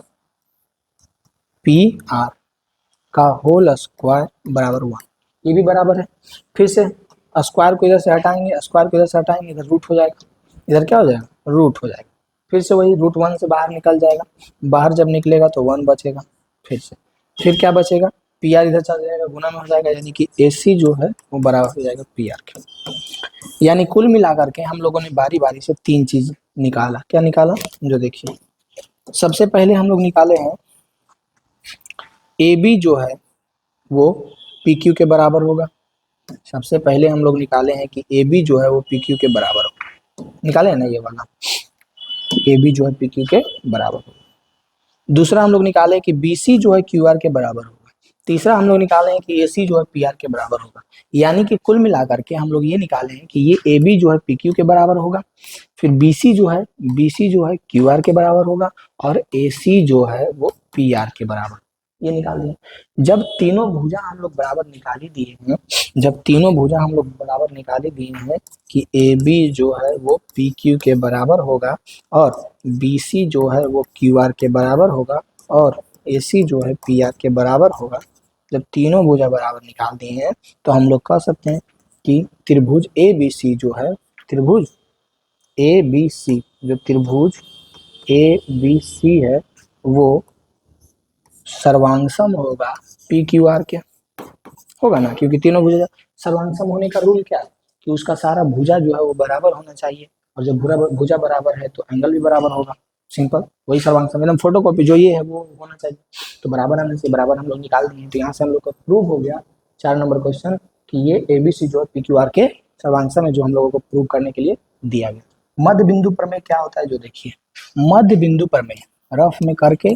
Speaker 1: पी आर का होल स्क्वायर बराबर 1, ये भी बराबर है। फिर से स्क्वायर को इधर से हटाएंगे, इधर रूट हो जाएगा, इधर क्या हो जाएगा? रूट हो जाएगा। फिर से वही रूट 1 से बाहर निकल जाएगा, बाहर जब निकलेगा तो 1 बचेगा। फिर क्या बचेगा? पी आर इधर चल जाएगा, गुना में हो जाएगा, यानी कि ए सी जो है वो बराबर हो जाएगा पी आर के। यानी कुल मिलाकर के हम लोगों ने बारी बारी से 3 चीज निकाला। क्या निकाला? जो देखिए, सबसे पहले हम लोग निकाले हैं ए बी जो है वो पी क्यू के बराबर होगा। सबसे पहले हम लोग निकाले हैं कि ए बी जो है वो पी क्यू के बराबर होगा, निकाले हैं ना ये वाला, ए बी जो है पी क्यू के बराबर होगा। दूसरा हम लोग निकाले कि बी सी जो है क्यू आर के बराबर होगा। तीसरा हम लोग निकाले हैं कि ए सी जो है पी आर के बराबर होगा। यानी कि कुल मिलाकर के हम लोग ये निकाले हैं कि ये ए बी जो है पी क्यू के बराबर होगा, फिर बी सी जो है क्यू आर के बराबर होगा, और ए सी जो है वो पी आर के बराबर, ये निकाल दिए। जब तीनों भुजा हम लोग बराबर निकाल ही दिए हैं, कि ए बी जो है वो पी क्यू के बराबर होगा और बी सी जो है वो क्यू आर के बराबर होगा और ए सी जो है पी आर के बराबर होगा, जब तीनों भुजा बराबर निकाल दिए हैं तो हम लोग कह सकते हैं कि त्रिभुज ए बी सी जो है, त्रिभुज ए बी सी, जो त्रिभुज ए बी सी है वो सर्वांगसम होगा पी क्यू आर के, होगा ना, क्योंकि तीनों भुजा, सर्वांगसम होने का रूल क्या है कि उसका सारा भुजा जो है वो बराबर होना चाहिए, और जब भुजा बराबर है तो एंगल भी बराबर होगा। सिंपल, वही सर्वांगसम, एकदम फोटोकॉपी जो ये है वो होना चाहिए। तो बराबर आने से बराबर हम लोग निकाल दिए, तो यहाँ से हम लोग का प्रूव हो गया 4 नंबर क्वेश्चन कि ये ए बी सी जो है पी क्यू आर के सर्वांगसम है, जो हम लोगों को प्रूव करने के लिए दिया गया। मध्य बिंदु प्रमेय क्या होता है, जो देखिए, मध्य बिंदु प्रमेय रफ में करके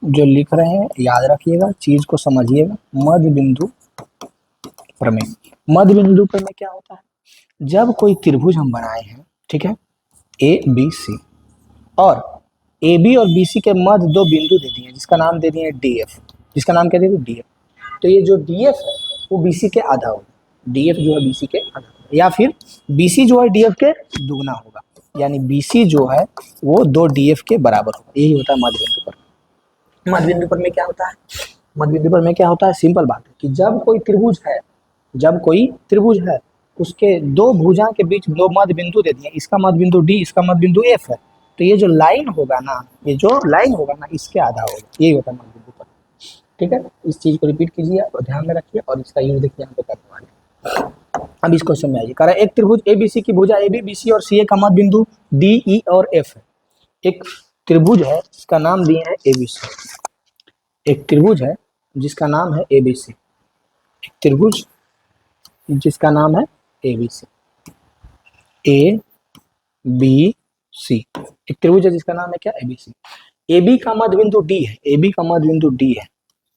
Speaker 1: जो लिख रहे हैं याद रखिएगा, चीज को समझिएगा। मध्य बिंदु प्रमेय, मध्य बिंदु प्रमेय क्या होता है? जब कोई त्रिभुज हम बनाए हैं, ठीक है, ए बी सी, और ए बी और बी सी के मध्य 2 बिंदु दे दिए, जिसका नाम दे दिए डी एफ, जिसका नाम क्या दे दिए? D F. तो ये जो डी एफ है वो बी सी के आधा होगा, डी एफ जो है बी सी के आधा होगा। या फिर BC जो है DF के दुगना होगा, यानी BC जो है वो 2 DF के बराबर होगा। यही होता है मध्य बिंदु पर। मध्य बिंदु पर में क्या होता है, मध्य बिंदु पर में क्या होता है, सिंपल बात है कि जब कोई त्रिभुज है उसके दो भुजा के बीच दो मध्य बिंदु दे दिए, इसका मध्य बिंदु D, इसका मध्य बिंदु F है, तो ये जो लाइन होगा ना, इसके आधा होगा। यही होता है मध्य बिंदु पर। ठीक है, इस चीज को रिपीट कीजिए और ध्यान में रखिए और इसका यूज देखिए यहाँ पे करने वाले। अब इस क्वेश्चन में आइए, कह रहा है एक त्रिभुज ABC की भुजा AB, BC और CA का मध्य बिंदु D, E और F है। एक त्रिभुज है इसका नाम दिए हैं ABC, एक त्रिभुज है जिसका नाम है ABC, एक त्रिभुज जिसका नाम है ABC, ABC, एक त्रिभुज है जिसका नाम है क्या, ABC। AB का मध्य बिंदु D है, AB का मध्य बिंदु D है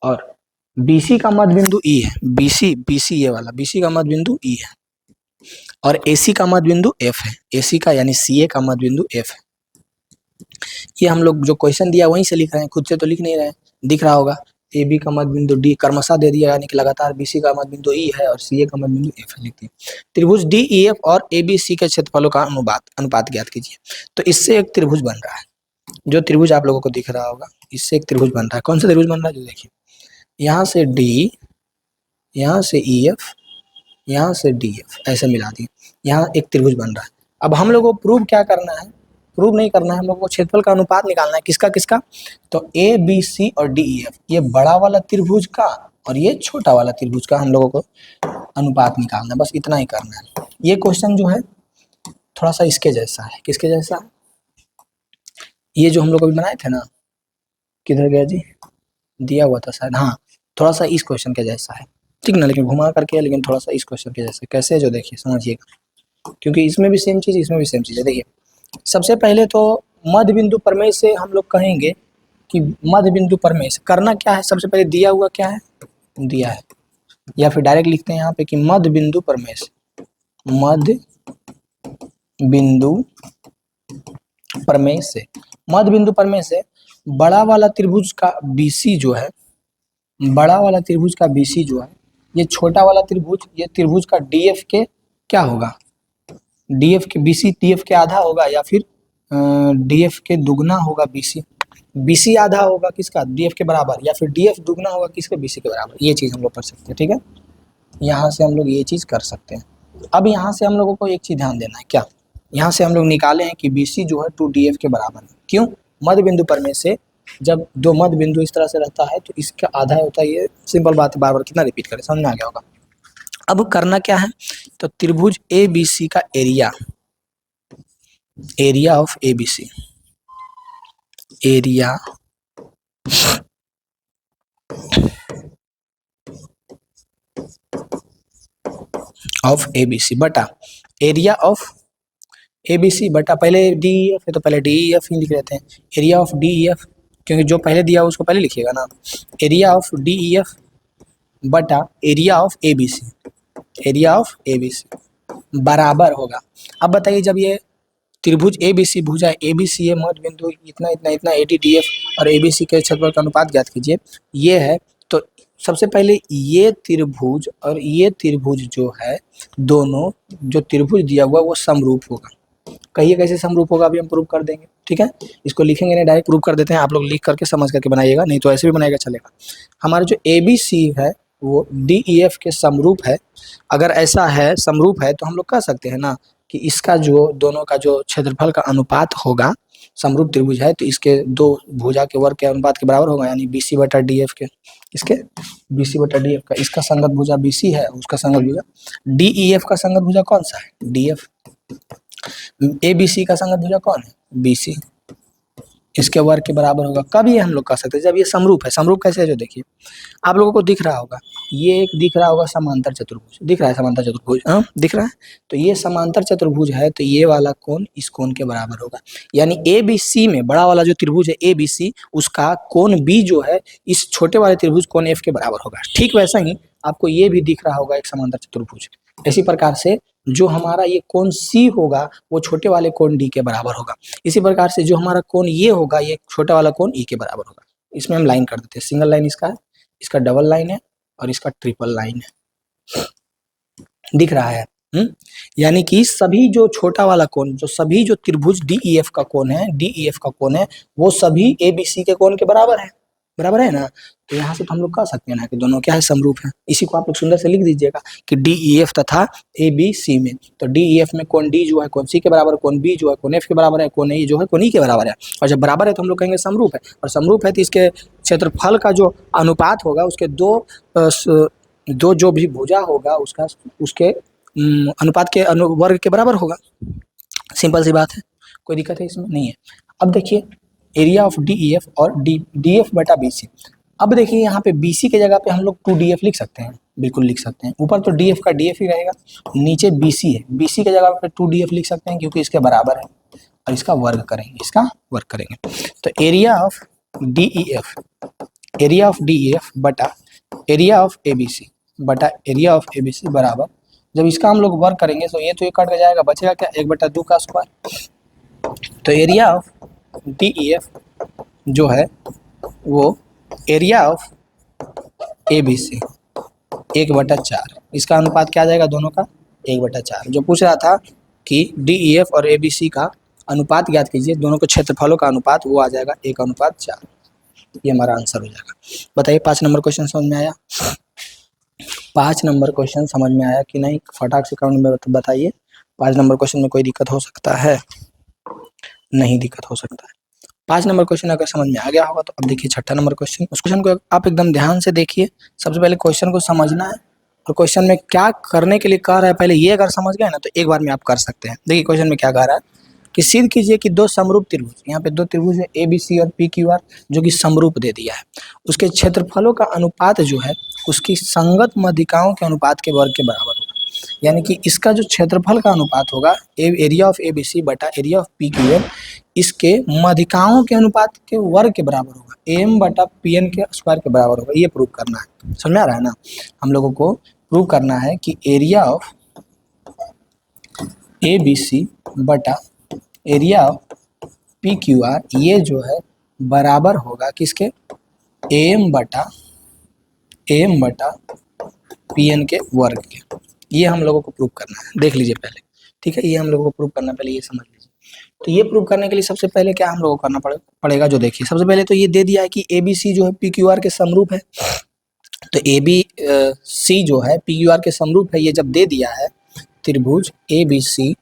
Speaker 1: और BC का मध्य बिंदु E है, BC ये वाला BC का मध्य बिंदु E है और AC का मध्य बिंदु F है, AC का यानी CA का मध्य बिंदु F है। ये हम लोग जो क्वेश्चन दिया वहीं से लिख रहे हैं, खुद से तो लिख नहीं रहे हैं, दिख रहा होगा। AB का मध्य बिंदु D क्रमशः दे दिया, यानी कि लगातार BC का मध्य बिंदु E है और CA का मध्य बिंदु F है, लिखते हैं। त्रिभुज DEF और ABC के क्षेत्रफलों का अनुपात ज्ञात कीजिए। तो इससे एक त्रिभुज बन रहा है, जो त्रिभुज आप लोगों को दिख रहा होगा, इससे एक त्रिभुज बन रहा है। कौन सा त्रिभुज बन रहा है, जो देखिए यहाँ से D, यहाँ से EF, यहाँ से DF, ऐसे मिला दिए, यहाँ एक त्रिभुज बन रहा है। अब हम लोगों को प्रूव क्या करना है, प्रूव नहीं करना है, हम लोगों को क्षेत्रफल का अनुपात निकालना है। किसका किसका, तो ABC और DEF, ये बड़ा वाला त्रिभुज का और ये छोटा वाला त्रिभुज का हम लोगों को अनुपात निकालना है, बस इतना ही करना है। ये क्वेश्चन जो है थोड़ा सा इसके जैसा है, किसके जैसा, ये जो हम लोग अभी बनाए थे ना, किधर गया जी, दिया हुआ था शायद, हाँ, थोड़ा सा इस क्वेश्चन के जैसा है, ठीक ना, लेकिन घुमा करके है, लेकिन थोड़ा सा इस क्वेश्चन के जैसे। कैसे है जो देखिए समझिएगा, क्योंकि इसमें भी सेम चीज, इसमें भी सेम चीज है। देखिए सबसे पहले तो मध्य बिंदु प्रमेय से हम लोग कहेंगे कि मध्य बिंदु प्रमेय से करना क्या है, सबसे पहले दिया हुआ क्या है, दिया है, या फिर डायरेक्ट लिखते हैं यहाँ पे कि मध्य बिंदु प्रमेय से, मध्य बिंदु प्रमेय से, मध्य बिंदु प्रमेय से बड़ा वाला त्रिभुज का BC जो है, बड़ा वाला त्रिभुज का BC जो है, ये छोटा वाला त्रिभुज, ये त्रिभुज का DF के क्या होगा, DF के BC DF के आधा होगा या फिर DF के दुगना होगा BC, BC आधा होगा किसका, DF के बराबर, या फिर DF दुगना होगा किसके, BC के बराबर। ये चीज हम लोग कर सकते हैं, ठीक है, यहाँ से हम लोग ये चीज कर सकते हैं। अब यहाँ से हम लोगों को एक चीज ध्यान देना है, क्या, यहाँ से हम लोग निकाले हैं कि BC जो है 2DF के बराबर है। क्यों, मध्य बिंदु प्रमेय से जब दो मध्य बिंदु इस तरह से रहता है तो इसका आधा होता है, ये सिंपल बात है, बार बार कितना रिपीट करें, समझ में आ गया होगा। अब करना क्या है, तो त्रिभुज ABC का area, area of ABC, area of ABC बटा एरिया ऑफ ABC बटा, पहले DEF है तो पहले DEF ही लिख लेते हैं, एरिया ऑफ DEF, क्योंकि जो पहले दिया उसको पहले लिखिएगा ना, एरिया ऑफ DEF बटा area of ABC, area of ABC बराबर होगा। अब बताइए, जब ये त्रिभुज ABC भुजा ABC ये मध्य बिंदु इतना इतना इतना ADDF और ABC के क्षेत्रफल का अनुपात ज्ञात कीजिए, ये है। तो सबसे पहले ये त्रिभुज और ये त्रिभुज जो है, दोनों जो त्रिभुज दिया हुआ वो समरूप होगा। कहिए कैसे समरूप होगा, अभी हम प्रूव कर देंगे, ठीक है, इसको लिखेंगे नहीं, डायरेक्ट प्रूव कर देते हैं, आप लोग लिख करके समझ करके बनाइएगा, नहीं तो ऐसे भी बनाएगा चलेगा। हमारा जो ABC है वो DEF के समरूप है। अगर ऐसा है समरूप है तो हम लोग कह सकते हैं ना कि इसका जो दोनों का जो क्षेत्रफल का अनुपात होगा, समरूप त्रिभुज है तो इसके दो भुजा के वर्ग के अनुपात के बराबर होगा, यानी BC बटा DF के, इसके BC बटा DF का, इसका संगत भुजा BC है, उसका संगत भुजा DEF का संगत भुजा कौन सा है, DF, ABC का संगत भुजा कौन है, BC, इसके वर्ग के बराबर होगा। कब ये हम लोग कह सकते हैं, जब ये समरूप है। समरूप कैसे है, जो देखिए आप लोगों को दिख रहा होगा, ये एक दिख रहा होगा समांतर चतुर्भुज, दिख रहा है समांतर चतुर्भुज, हाँ दिख रहा है, तो ये समांतर चतुर्भुज है, तो ये वाला कोण इस कोण के बराबर होगा, यानी ABC में बड़ा वाला जो त्रिभुज है ABC, उसका कोण B जो है इस छोटे वाले त्रिभुज कोण F के बराबर होगा। ठीक वैसा ही आपको ये भी दिख रहा होगा एक समांतर चतुर्भुज। इसी प्रकार से जो हमारा ये कोण C होगा वो छोटे वाले कोण D के बराबर होगा। इसी प्रकार से जो हमारा कोण ये होगा, ये छोटा वाला कोण E के बराबर होगा। इसमें हम लाइन कर देते हैं, सिंगल लाइन इसका है, इसका डबल लाइन है और इसका ट्रिपल लाइन है, दिख रहा है। यानी कि सभी जो छोटा वाला कोण, जो सभी जो त्रिभुज DEF का कोण है, DEF का कोण है, वो सभी ABC के कोण के बराबर है ना। तो यहाँ से तो हम लोग कह सकते हैं ना कि दोनों क्या है, समरूप है। इसी को आप लोग सुंदर से लिख दीजिएगा कि DEF तथा ABC में, तो DEF में कोण D जो है कोण C के बराबर, कोण B जो है कोण F के बराबर है, कोण A जो है कोण E के बराबर है। और जब बराबर है तो हम लोग कहेंगे समरूप है, और समरूप है तो इसके क्षेत्रफल का जो अनुपात होगा उसके दो जो भी भुजा होगा उसका उसके अनुपात के वर्ग के बराबर होगा। सिंपल सी बात है, कोई दिक्कत है इसमें नहीं है। अब देखिए एरिया ऑफ DEF और DF बटा BC। अब देखिए यहाँ पे BC के जगह पे हम लोग 2DF लिख सकते हैं, बिल्कुल लिख सकते हैं। ऊपर तो DF का DF ही रहेगा, नीचे BC है, BC के जगह पे 2DF लिख सकते हैं क्योंकि इसके बराबर है, और इसका वर्ग करेंगे, तो एरिया ऑफ DEF बटा एरिया ऑफ ABC बटा एरिया ऑफ ABC बराबर, जब इसका हम लोग वर्ग करेंगे तो ये कट के जाएगा, बचेगा क्या, 1/2 का स्क्वायर। तो एरिया ऑफ DEF जो है वो एरिया ऑफ ABC 1/4, इसका अनुपात क्या आ जाएगा दोनों का, 1/4। जो पूछ रहा था कि DEF और ABC का अनुपात ज्ञात कीजिए, दोनों के क्षेत्रफलों का अनुपात, वो आ जाएगा 1/4। ये हमारा आंसर हो जाएगा। बताइए 5 नंबर क्वेश्चन समझ में आया? 5 नंबर क्वेश्चन समझ में आया कि नहीं, फटाक से कमेंट में बताइए। 5 नंबर क्वेश्चन में कोई दिक्कत हो सकता है? नहीं दिक्कत हो सकता है। 5 नंबर क्वेश्चन अगर समझ में आ गया होगा तो अब देखिए 6ठा नंबर क्वेश्चन। उस क्वेश्चन को आप एकदम ध्यान से देखिए। सबसे पहले क्वेश्चन को समझना है, और क्वेश्चन में क्या करने के लिए कह रहा है पहले ये अगर समझ गए ना तो एक बार में आप कर सकते हैं। देखिए क्वेश्चन में क्या कह रहा है कि सिद्ध कीजिए कि दो समरूप त्रिभुज, यहाँ पे दो त्रिभुज है ABC और PQR जो कि समरूप दे दिया है, उसके क्षेत्रफलों का अनुपात जो है उसकी संगत माध्यिकाओं के अनुपात के वर्ग के बराबर होगा। यानी कि इसका जो क्षेत्रफल का अनुपात होगा एरिया ऑफ ABC बटा एरिया ऑफ PQR, इसके माध्यिकाओं के अनुपात के वर्ग के बराबर होगा, AM बटा PN के स्क्वायर के बराबर होगा। ये प्रूव करना है, समझ में आ रहा है ना। हम लोगों को प्रूव करना है कि एरिया ऑफ ABC बटा एरिया ऑफ PQR ये जो है बराबर होगा किसके, AM बटा PN के वर्ग के। ये हम लोगों को प्रूव करना है, देख लीजिए पहले, ठीक है। ये हम लोगों को प्रूव करना, पहले ये समझ लीजिए। तो ये प्रूव करने के लिए सबसे पहले क्या हम लोगों को करना पड़ेगा, जो देखिए सबसे पहले तो ये दे दिया है कि ABC जो है PQR के समरूप है। तो ABC जो है PQR के समरूप है, ये जब दे दिया है त्रिभुज ABC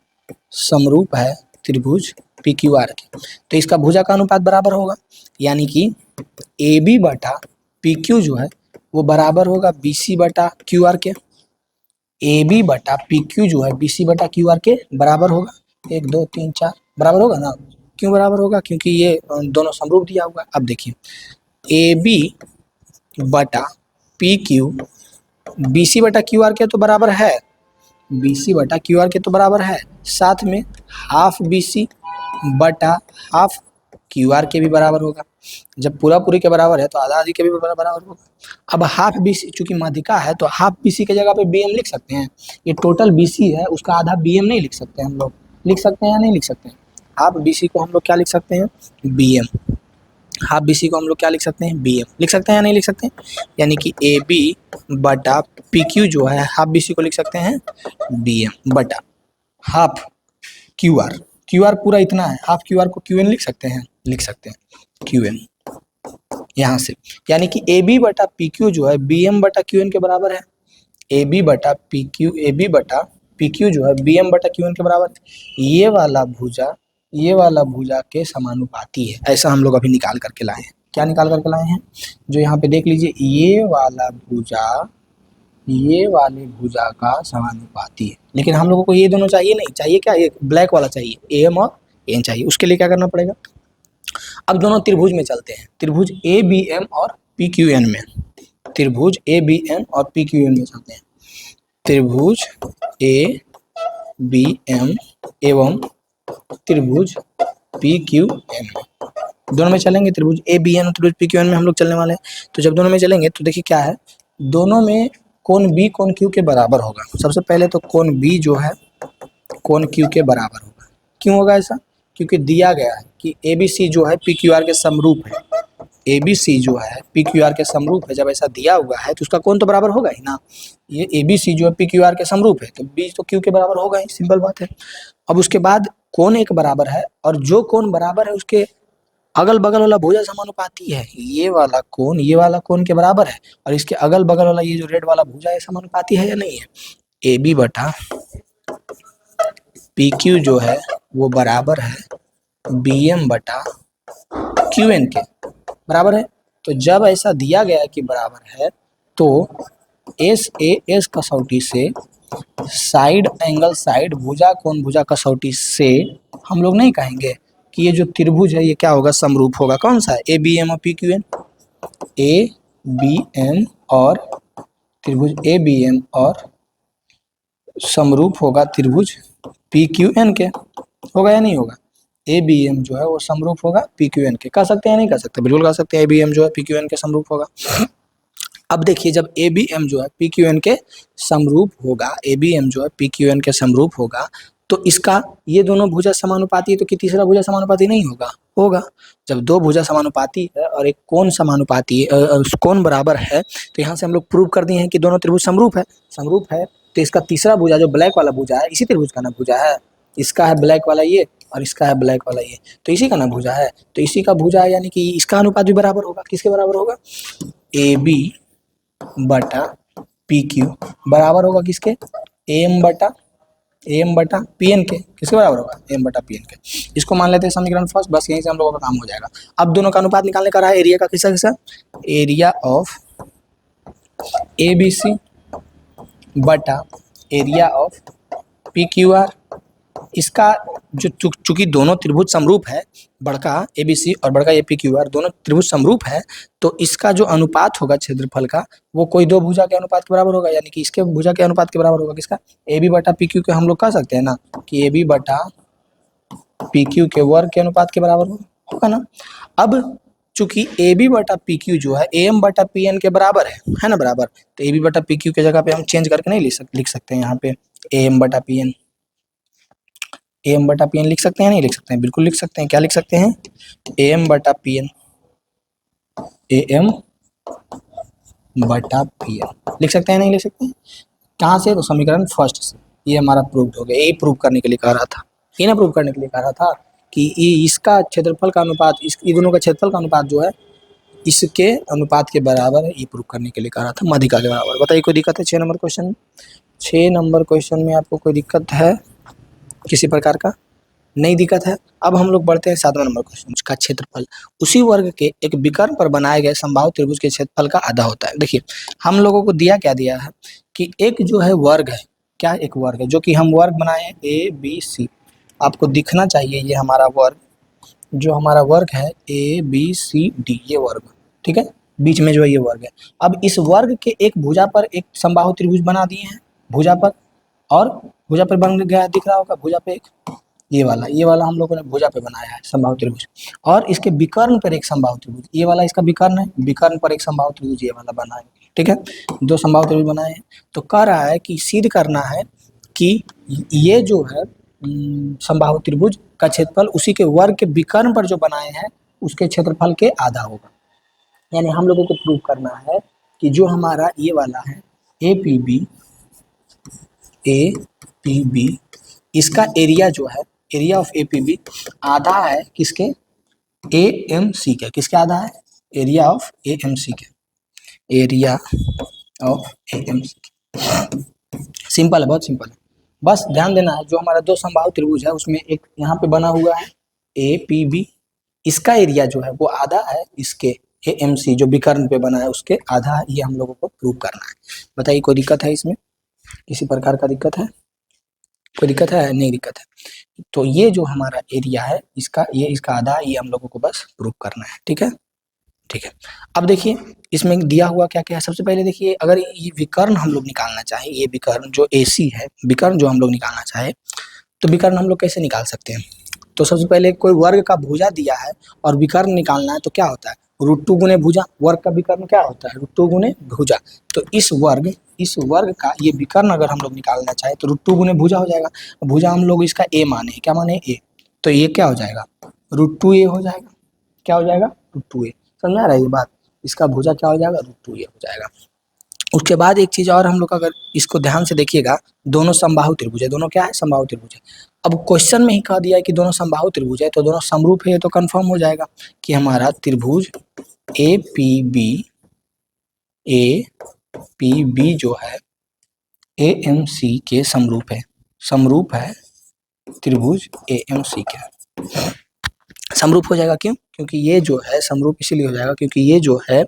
Speaker 1: समरूप है त्रिभुज PQR के, तो इसका भुजा का अनुपात बराबर होगा। यानी कि AB बटा PQ जो है वो बराबर होगा BC बटा QR के। AB बटा PQ जो है BC बटा QR के बराबर होगा। 1 2 3 4 बराबर होगा ना। क्यों बराबर होगा, क्योंकि ये दोनों समरूप दिया हुआ है। अब देखिए AB बटा PQ BC बटा QR के तो बराबर है, BC बटा QR के तो बराबर है, साथ में हाफ BC बटा हाफ QR के भी बराबर होगा। जब पूरा पूरी के बराबर है तो आधा आधी के भी बराबर होगा। अब हाफ BC चूंकि माध्यिका है तो हाफ BC के जगह पे BM लिख सकते हैं। ये टोटल BC है, उसका आधा BM नहीं लिख सकते हम लोग, लिख सकते हैं या नहीं लिख सकते हैं? हाफ BC को हम लोग क्या लिख सकते हैं, BM। हाफ BC को हम लोग क्या लिख सकते हैं, BM लिख सकते हैं या नहीं लिख सकते हैं? यानी कि AB बटा PQ जो है हाफ BC को लिख सकते हैं BM बटा हाफ QR पूरा इतना है, हाफ QR को QN लिख सकते हैं, लिख सकते हैं QN यहाँ से। यानी कि AB बटा PQ जो है BM बटा QN के बराबर है। AB बटा PQ जो है BM बटा QN के बराबर है। ये वाला भुजा के समानुपाती है, ऐसा हम लोग अभी निकाल करके लाए हैं। क्या निकाल करके लाए हैं, जो यहाँ पे देख लीजिए, ये वाले भुजा का समानुपाती है। लेकिन हम लोगों को ये दोनों चाहिए नहीं, चाहिए क्या, ये ब्लैक वाला चाहिए, AM और N चाहिए। उसके लिए क्या करना पड़ेगा, अब दोनों त्रिभुज में चलते हैं, त्रिभुज ABM और PQN में, त्रिभुज ABM और PQN में चलते हैं। त्रिभुज ABM एवं त्रिभुज PQN में, दोनों में चलेंगे। त्रिभुज ABM और त्रिभुज PQN में हम लोग चलने वाले हैं। तो जब दोनों में चलेंगे तो देखिए क्या है, दोनों में कोण B कोण Q के बराबर होगा। सबसे पहले तो कोण B जो है कोण Q के बराबर होगा। क्यों होगा ऐसा, क्योंकि दिया गया है कि ABC जो है PQR के समरूप है, ए बी सी जो है पी क्यू आर के समरूप है, जब ऐसा दिया हुआ है तो उसका कोण तो बराबर होगा ही ना। ये ए बी सी जो है पी क्यू आर के समरूप है तो बी तो क्यू के बराबर होगा ही, सिंपल बात है। अब उसके बाद कोण एक बराबर है और जो कोण बराबर है उसके अगल बगल वाला भुजा समानुपाती है। ये वाला कोण के बराबर है और इसके अगल बगल वाला ये जो रेड वाला भुजा है समानुपाती है या नहीं है। ए बी बटा पी क्यू जो है वो बराबर है बी एम बटा क्यू एन के बराबर है। तो जब ऐसा दिया गया कि बराबर है तो एस ए एस कसौटी से साइड एंगल साइड भुजा कोण भुजा कसौटी से हम लोग नहीं कहेंगे कि ये जो त्रिभुज है ये क्या होगा, समरूप होगा। कौन सा है, ए बी एम और P Q N. A B M और त्रिभुज ए बी एम और समरूप होगा त्रिभुज पी क्यू एन के, होगा या नहीं होगा। ए बी एम जो है वो समरूप होगा पी क्यू एन के। कह सकते हैं नहीं कह सकते, बिल्कुल कह सकते हैं, ए बी एम जो है पी क्यू एन के समरूप होगा। अब देखिए जब ए बी एम जो है पी क्यू एन के समरूप होगा, ए बी एम जो है पी क्यू एन के समरूप होगा तो इसका ये दोनों भुजा समानुपाती है तो कि तीसरा भुजा समानुपाती नहीं होगा, होगा। जब दो भुजा समानुपाती है और एक कोण समानुपाती है, कोण बराबर है तो यहाँ से हम लोग प्रूव कर दिए हैं कि दोनों त्रिभुज समरूप है तो इसका तीसरा भुजा जो ब्लैक वाला भुजा है इसी त्रिभुज का ना भुजा है। इसका है ब्लैक वाला ये और इसका है ब्लैक वाला ये, तो इसी का ना भुजा है, तो इसी का भुजा है यानी कि इसका अनुपात भी बराबर होगा। किसके बराबर होगा, ए बी बटा पी क्यू बराबर होगा किसके, एम बटा पी एन के। किसके बराबर होगा, एम बटा पी एन के। इसको मान लेते हैं समीकरण फर्स्ट, बस यहीं से हम लोगों का काम हो जाएगा। अब दोनों का अनुपात निकालने का रहा है एरिया का, किसका area of A B C बटा area of P Q R. इसका जो चूंकि दोनों त्रिभुज समरूप है, बड़का ए बी सी और बड़का ए पी क्यू आर दोनों त्रिभुज समरूप है तो इसका जो अनुपात होगा क्षेत्रफल का वो कोई दो भुजा के अनुपात के बराबर होगा, यानी कि इसके भुजा के अनुपात के बराबर होगा। किसका, ए बी बटा पी क्यू के हम लोग कह सकते हैं ना कि ए बी बटा पी क्यू के वर्ग के अनुपात के बराबर होगा ना। अब चूंकि ए बी बटा पी क्यू जो है ए एम बटा पी एन के बराबर है ना बराबर, तो ए बी बटा पी क्यू के जगह पे हम चेंज करके नहीं लिख सकते हैं यहाँ पे ए एम बटा पी एन, ए एम बटा पी एन लिख सकते हैं नहीं लिख सकते हैं, बिल्कुल लिख सकते हैं। क्या लिख सकते हैं, ए एम बटा पी एन, ए एम बटा पी एन लिख सकते हैं नहीं लिख सकते हैं। कहाँ से, तो समीकरण फर्स्ट से। ये हमारा प्रूव हो गया, ये प्रूव करने के लिए कह रहा था, ये ना प्रूव करने के लिए कह रहा था कि ये इसका क्षेत्रफल का अनुपात, इन दोनों का क्षेत्रफल का अनुपात जो है इसके अनुपात के बराबर है, ये प्रूव करने के लिए कह रहा था, माध्यिका के बराबर। बताइए कोई दिक्कत है 6 नंबर क्वेश्चन में, 6 नंबर क्वेश्चन में आपको कोई दिक्कत है किसी प्रकार का, नहीं दिक्कत है। अब हम लोग बढ़ते हैं 7वां नंबर क्वेश्चन का क्षेत्रफल उसी वर्ग के एक विकर्ण पर बनाए गए समबाहु त्रिभुज के क्षेत्रफल का आधा होता है। देखिए हम लोगों को दिया क्या दिया है कि एक जो है वर्ग है, क्या एक वर्ग है जो कि हम वर्ग बनाए हैं ए बी सी, आपको दिखना चाहिए ये हमारा वर्ग, जो हमारा वर्ग है ए बी सी डी, ये वर्ग, ठीक है, बीच में जो है ये वर्ग है। अब इस वर्ग के एक भुजा पर एक समबाहु त्रिभुज बना दिए हैं, भुजा पर, और भुजा पर बन गया दिख रहा होगा, भुजा पे एक ये वाला हम लोगों ने भुजा पे बनाया है समबाहु त्रिभुज, और इसके विकर्ण पर एक समबाहु त्रिभुज, ये वाला इसका विकर्ण है, विकर्ण पर एक समबाहु त्रिभुज ये वाला बना है, ठीक है, दो समबाहु त्रिभुज बनाए हैं। तो कह रहा है कि सिद्ध करना है कि ये जो है समबाहु त्रिभुज का क्षेत्रफल उसी के वर्ग के विकर्ण पर जो बनाए हैं उसके क्षेत्रफल के आधा होगा। यानी हम लोगों को प्रूव करना है कि जो हमारा ये वाला है ए पी बी इसका एरिया जो है, area of A P B आधा है किसके, ए एम सी के। किसके आधा है, area of A M C के, area of A M C के। सिंपल है, बहुत सिंपल है, बस ध्यान देना है जो हमारा दो समबाहु त्रिभुज है उसमें एक यहाँ पे बना हुआ है ए पी बी, इसका एरिया जो है वो आधा है इसके ए एम सी जो विकर्ण पे बना है उसके आधा है, ये हम लोगों को प्रूव करना है। बताइए कोई दिक्कत है इसमें, किसी प्रकार का दिक्कत है, कोई दिक्कत है, नहीं दिक्कत है। तो ये जो हमारा एरिया है इसका, ये इसका आधा, ये हम लोगों को बस प्रूव करना है, ठीक है, ठीक है। अब देखिए इसमें दिया हुआ क्या क्या है। सबसे पहले देखिए अगर ये विकर्ण हम लोग निकालना चाहें, ये विकर्ण जो AC है, विकर्ण जो हम लोग निकालना चाहे तो विकर्ण हम लोग कैसे निकाल सकते हैं। तो सबसे पहले कोई वर्ग का भुजा दिया है और विकर्ण निकालना है तो क्या होता है, √2 गुने भुजा, वर्ग का विकर्ण क्या होता है √2 गुने भुजा। तो इस वर्ग का ये विकर्ण अगर हम लोग निकालना चाहे तो √2 गुने भुजा हो जाएगा। भुजा हम लोग इसका A माने, क्या माने A, तो ये क्या हो जाएगा √2A हो जाएगा, क्या हो जाएगा √2A। समझ में आ रहा है ये बात। इसका भुजा क्या हो जाएगा, √2 ये हो जाएगा। उसके बाद एक चीज और हम लोग अगर इसको ध्यान से देखिएगा, दोनों समबाहु त्रिभुज है, दोनों क्या है, समबाहु त्रिभुज है। अब क्वेश्चन में ही कह दिया है कि दोनों समबाहु त्रिभुज है तो दोनों समरूप है, तो कंफर्म हो जाएगा कि हमारा त्रिभुज ए पी बी जो है AMC के समरूप है, समरूप है त्रिभुज AMC के, समरूप हो जाएगा। क्यों? क्योंकि ये जो है समरूप इसीलिए हो जाएगा क्योंकि ये जो है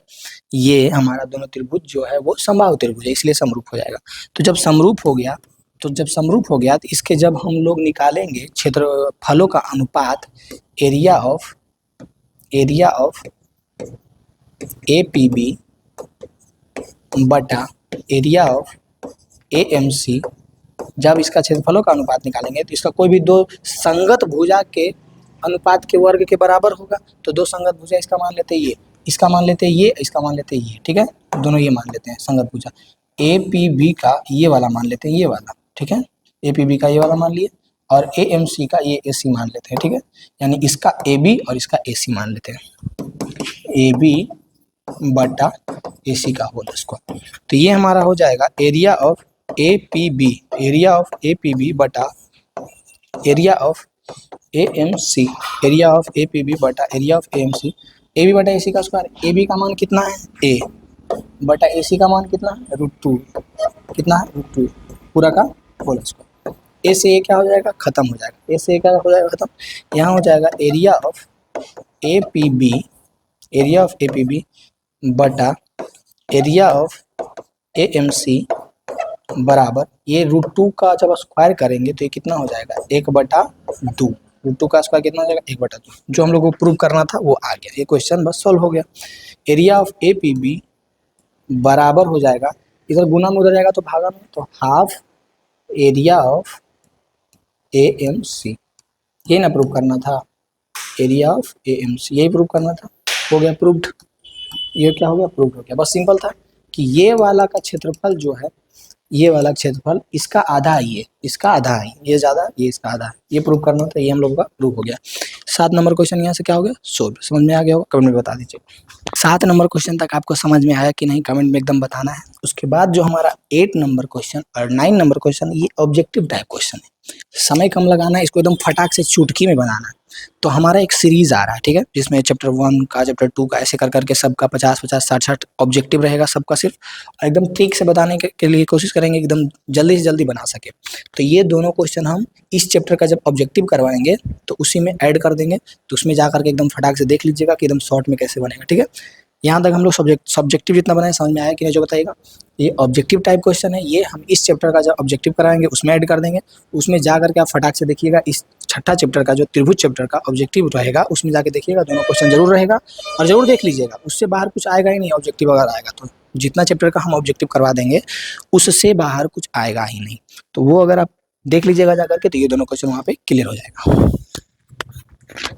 Speaker 1: ये हमारा दोनों त्रिभुज जो है वो समबाहु त्रिभुज है, इसलिए समरूप हो जाएगा। तो जब समरूप हो गया तो इसके जब हम लोग निकालेंगे क्षेत्रफलों का अनुपात, एरिया ऑफ APB बटा एरिया ऑफ AMC, जब इसका क्षेत्रफलों का अनुपात निकालेंगे तो इसका कोई भी दो संगत भुजा के अनुपात के वर्ग के बराबर होगा। तो दो संगत भुजा, इसका मान लेते हैं ये, इसका मान लेते हैं ये, इसका मान लेते हैं ये, ठीक है, दोनों ये मान लेते हैं संगत भुजा। APB का ये वाला मान लेते हैं, ये वाला, ठीक है, APB का ये वाला मान लिए और AMC का ये AC मान लेते हैं, ठीक है, यानी इसका AB और इसका AC मान लेते हैं, AB बटा AC का होल स्क्वायर। तो ये हमारा हो जाएगा area of APB, area of APB बटा area of AMC, area of APB बटा एरिया ऑफ AMC, AB बटा AC का स्क्वायर। AB का मान कितना है, A बटा AC का मान कितना है, √2, कितना है, √2 पूरा का होल स्क्वायर। A से A क्या हो जाएगा, खत्म हो जाएगा, A से A क्या हो जाएगा, खत्म। यहाँ हो जाएगा area of APB, area of APB बटा एरिया ऑफ AMC बराबर, ये √2 का जब स्क्वायर करेंगे तो ये कितना हो जाएगा, 1/2, √2 का स्क्वायर कितना हो जाएगा, 1/2। जो हम लोग को प्रूव करना था वो आ गया, ये क्वेश्चन बस सॉल्व हो गया। एरिया ऑफ APB बराबर हो जाएगा, इधर गुना में उधर जाएगा तो भागा में, तो हाफ एरिया ऑफ AMC, ये ना प्रूव करना था, एरिया ऑफ AMC यही प्रूव करना था, हो गया प्रूव्ड। ये क्या हो गया, प्रूव हो गया। बस सिंपल था कि ये वाला का क्षेत्रफल जो है, ये वाला क्षेत्रफल इसका आधा है, ये इसका आधा है, ये ज़्यादा ये इसका आधा है, ये प्रूव करना था, ये हम लोगों का प्रूव हो गया। 7 नंबर क्वेश्चन यहाँ से क्या हो गया, सोल्व। समझ में आ गया होगा, कमेंट में बता दीजिए। 7 नंबर क्वेश्चन तक आपको समझ में आया कि नहीं, कमेंट में एकदम बताना है। उसके बाद जो हमारा 8 नंबर क्वेश्चन और 9 नंबर क्वेश्चन, ये ऑब्जेक्टिव टाइप क्वेश्चन है, समय कम लगाना है, इसको एकदम फटाक से चुटकी में बनाना है। तो हमारा एक सीरीज आ रहा है, ठीक है, जिसमें चैप्टर 1 का, चैप्टर 2 का, ऐसे कर करके सबका 50-50, 60-60 ऑब्जेक्टिव रहेगा सबका सिर्फ, और एकदम ट्रिक से बताने के लिए कोशिश करेंगे एकदम जल्दी से जल्दी बना सके। तो ये दोनों क्वेश्चन हम इस चैप्टर का जब ऑब्जेक्टिव करवाएंगे तो उसी में ऐड कर देंगे, तो उसमें जा करके एकदम फटाक से देख लीजिएगा कि एकदम शॉर्ट में कैसे बनेगा, ठीक है। यहाँ तक हम लोग सब्जेक्टिव जितना बनाए समझ में आया कि नहीं, जो बताइएगा। ये ऑब्जेक्टिव टाइप क्वेश्चन है, ये हम इस चैप्टर का जब ऑब्जेक्टिव कराएंगे उसमें ऐड कर देंगे, उसमें जा करके आप फटाक से देखिएगा। इस छठा चैप्टर का जो त्रिभुज चैप्टर का ऑब्जेक्टिव रहेगा उसमें जाके देखिएगा, दोनों क्वेश्चन जरूर रहेगा और जरूर देख लीजिएगा, उससे बाहर कुछ आएगा ही नहीं। ऑब्जेक्टिव अगर आएगा तो जितना चैप्टर का हम ऑब्जेक्टिव करवा देंगे उससे बाहर कुछ आएगा ही नहीं, तो वो अगर आप देख लीजिएगा जा करके तो ये दोनों क्वेश्चन वहाँ पे क्लियर हो जाएगा।